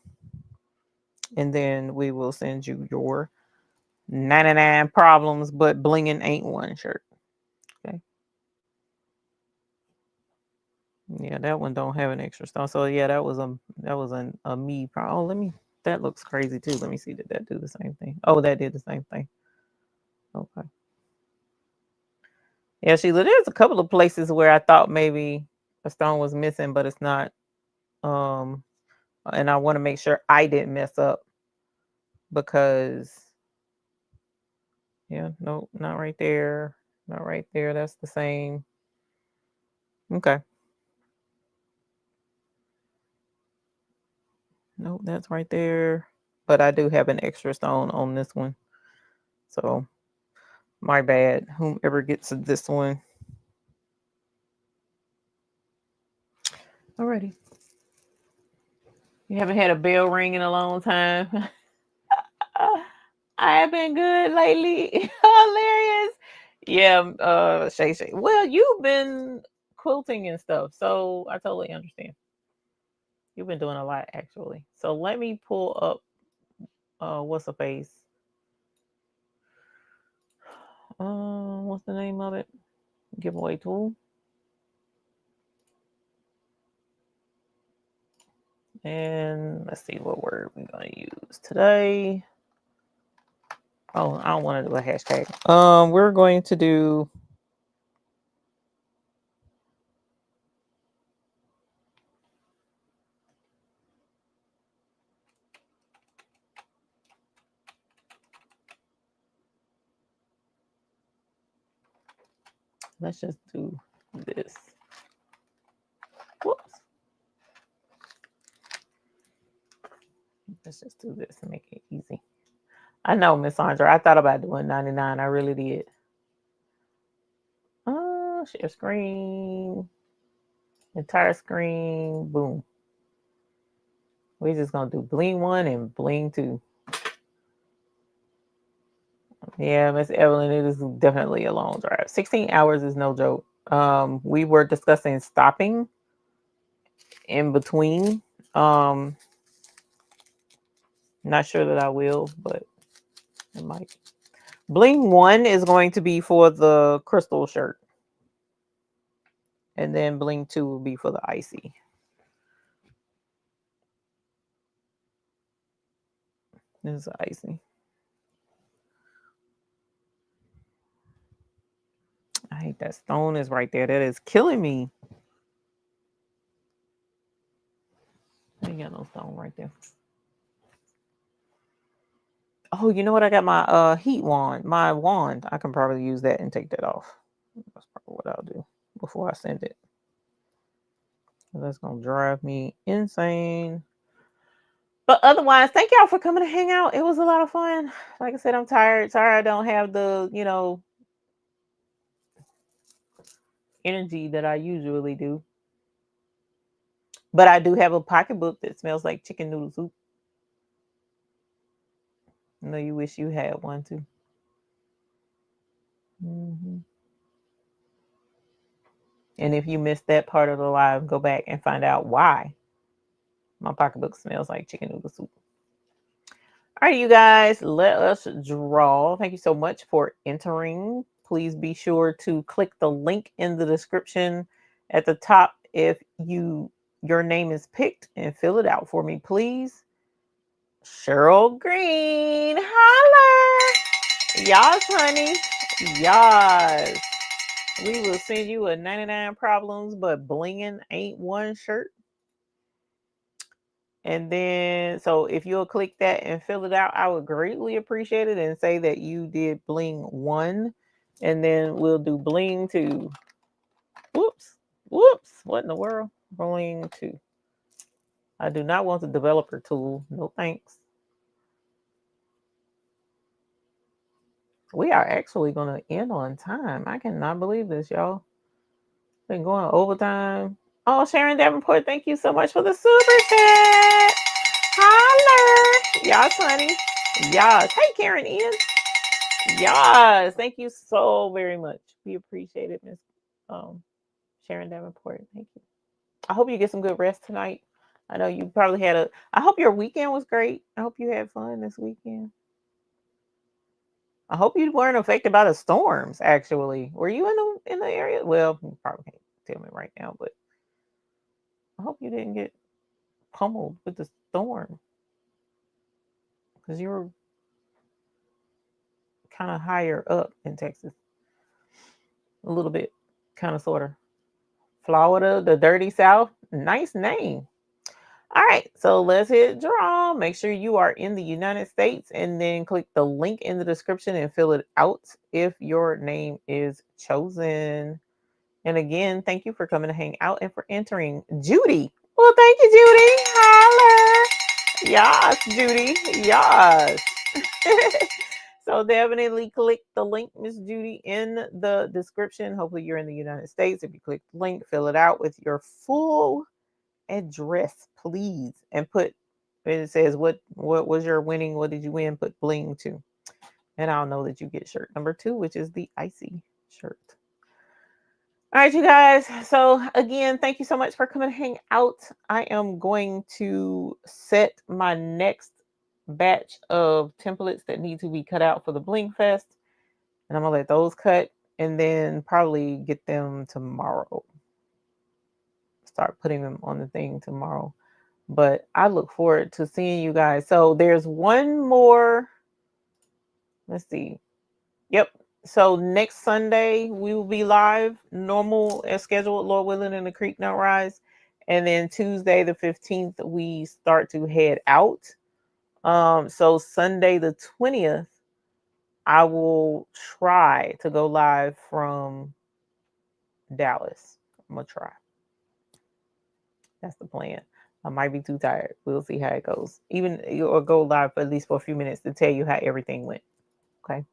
and then we will send you your 99 problems, but blinging ain't one shirt. Okay. Yeah, that one don't have an extra stone. So yeah, that was a me problem. Oh, let me. That looks crazy too. Let me see. Did that do the same thing? Oh, that did the same thing. Okay. Yeah, Sheila. There's a couple of places where I thought maybe a stone was missing, but it's not. Um, and I want to make sure I didn't mess up because yeah, no, not right there, not right there. That's the same. Okay. Nope, that's right there. But I do have an extra stone on this one. So my bad. Whomever gets this one. Alrighty. You haven't had a bell ring in a long time. I have been good lately. Hilarious. Yeah, Shay. Well, you've been quilting and stuff, so I totally understand. You've been doing a lot actually. So let me pull up what's the face? What's the name of it? Giveaway tool. And let's see what word we're gonna use today. Oh, I don't want to do a hashtag. We're going to do. Let's just do this. Whoops. Let's just do this and make it easy. I know, Miss Sandra. I thought about doing 99. I really did. Share screen. Entire screen. Boom. We're just gonna do bling 1 and bling 2. Yeah, Miss Evelyn, it is definitely a long drive. 16 hours is no joke. We were discussing stopping in between. Um, Not sure that I will, but it might. Bling 1 is going to be for the crystal shirt. And then Bling 2 will be for the icy. This is icy. I hate that stone is right there. That is killing me. I ain't got no stone right there. Oh, you know what? I got my heat wand. My wand. I can probably use that and take that off. That's probably what I'll do before I send it. That's gonna drive me insane. But otherwise, thank y'all for coming to hang out. It was a lot of fun. Like I said, I'm tired. Sorry I don't have the, energy that I usually do. But I do have a pocketbook that smells like chicken noodle soup. I know you wish you had one too. Hmm. And if you missed that part of the live, go back and find out why my pocketbook smells like chicken noodle soup. All right, you guys, let us draw. Thank you so much for entering. Please be sure to click the link in the description at the top if your name is picked and fill it out for me, please. Cheryl Green, holler. Yas, honey. Yas. We will send you a 99 problems, but blinging ain't one shirt. And then, so if you'll click that and fill it out, I would greatly appreciate it and say that you did Bling 1. And then we'll do Bling 2. Whoops. Whoops. What in the world? Bling 2. I do not want the developer tool. No thanks. We are actually going to end on time. I cannot believe this, y'all. Been going overtime. Oh, Sharon Davenport, thank you so much for the super chat. Holler. Yes, honey. Yes. Hey, Karen Ian. Yes. Thank you so very much. We appreciate it, Miss Sharon Davenport. Thank you. I hope you get some good rest tonight. I know you probably I hope your weekend was great. I hope you had fun this weekend. I hope you weren't affected by the storms, actually. Were you in the area? Well, you probably can't tell me right now, but I hope you didn't get pummeled with the storm. Because you were kind of higher up in Texas. A little bit. Kind of sort of. Florida, the dirty South. Nice name. All right, so let's hit draw. Make sure you are in the United States and then click the link in the description and fill it out if your name is chosen. And again, thank you for coming to hang out and for entering. Judy. Well, thank you, Judy. Holler. Yes, Judy. Yes. So definitely click the link, Miss Judy, in the description. Hopefully you're in the United States. If you click the link, fill it out with your full address, please, and put. It says what was your winning? What did you win? Put Bling 2, and I'll know that you get shirt number 2, which is the icy shirt. All right, you guys. So again, thank you so much for coming to hang out. I am going to set my next batch of templates that need to be cut out for the Bling Fest, and I'm gonna let those cut, and then probably get them tomorrow. Start putting them on the thing tomorrow. But I look forward to seeing you guys. So there's one more. Let's see. Yep. So next Sunday we will be live, normal as scheduled, Lord willing, in the Creek Don't Rise. And then Tuesday the 15th we start to head out. So Sunday the 20th, I will try to go live from Dallas. I'm gonna try. That's the plan. I might be too tired. We'll see how it goes. Even or go live for at least for a few minutes to tell you how everything went. Okay.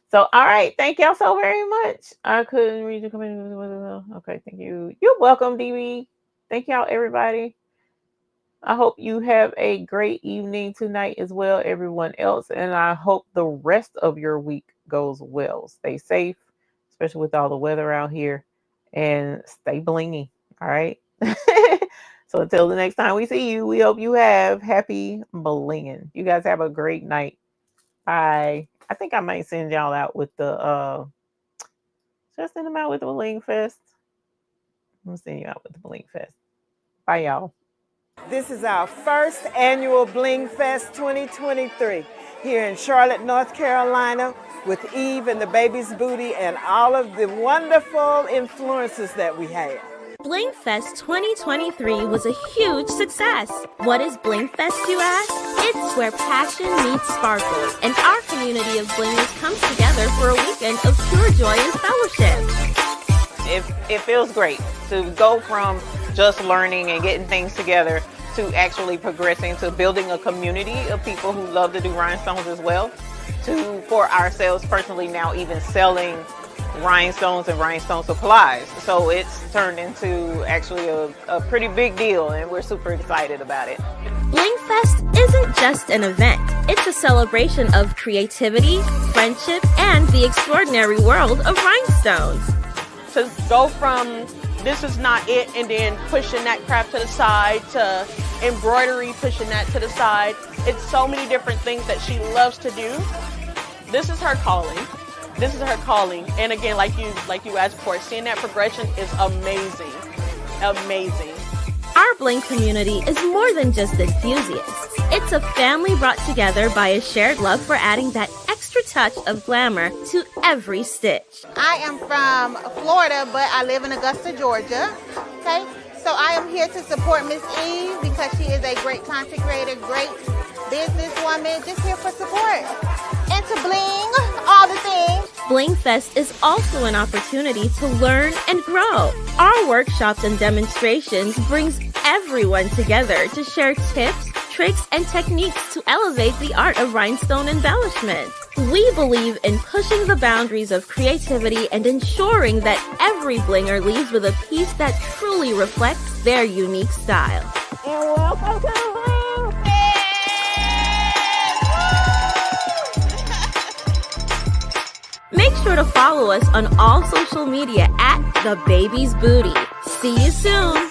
So, all right. Thank y'all so very much. I couldn't read your comment. Okay. Thank you. You're welcome, DB. Thank y'all, everybody. I hope you have a great evening tonight as well, everyone else. And I hope the rest of your week goes well. Stay safe, especially with all the weather out here, and stay blingy. All right. So until the next time we see you, we hope you have happy blinging. You guys have a great night. Bye. I think I might send y'all out with the just send them out with the Bling Fest. I'm gonna send you out with the Bling Fest. Bye, y'all. This is our first annual Bling Fest 2023 here in Charlotte, North Carolina, with Eve and the Baby's Booty and all of the wonderful influences that we have. Bling Fest 2023 was a huge success. What is Bling Fest, you ask? It's where passion meets sparkle, and our community of blingers comes together for a weekend of pure joy and fellowship. It feels great to go from just learning and getting things together to actually progressing to building a community of people who love to do rhinestones as well, to for ourselves personally now even selling rhinestones and rhinestone supplies. So it's turned into actually a pretty big deal, and we're super excited about it. Bling Fest isn't just an event. It's a celebration of creativity, friendship, and the extraordinary world of rhinestones. To go from this is not it and then pushing that craft to the side to embroidery, pushing that to the side. It's so many different things that she loves to do. This is her calling. This is her calling. And again, like you asked before, seeing that progression is amazing. Amazing. Our Bling community is more than just enthusiasts. It's a family brought together by a shared love for adding that extra touch of glamour to every stitch. I am from Florida, but I live in Augusta, Georgia. Okay, so I am here to support Miss Eve because she is a great content creator, great businesswoman, just here for support. And to bling all the things. Bling Fest is also an opportunity to learn and grow. Our workshops and demonstrations brings everyone together to share tips, tricks, and techniques to elevate the art of rhinestone embellishment. We believe in pushing the boundaries of creativity and ensuring that every blinger leaves with a piece that truly reflects their unique style. And welcome to the Bling Make sure to follow us on all social media at The Baby's Booty. See you soon!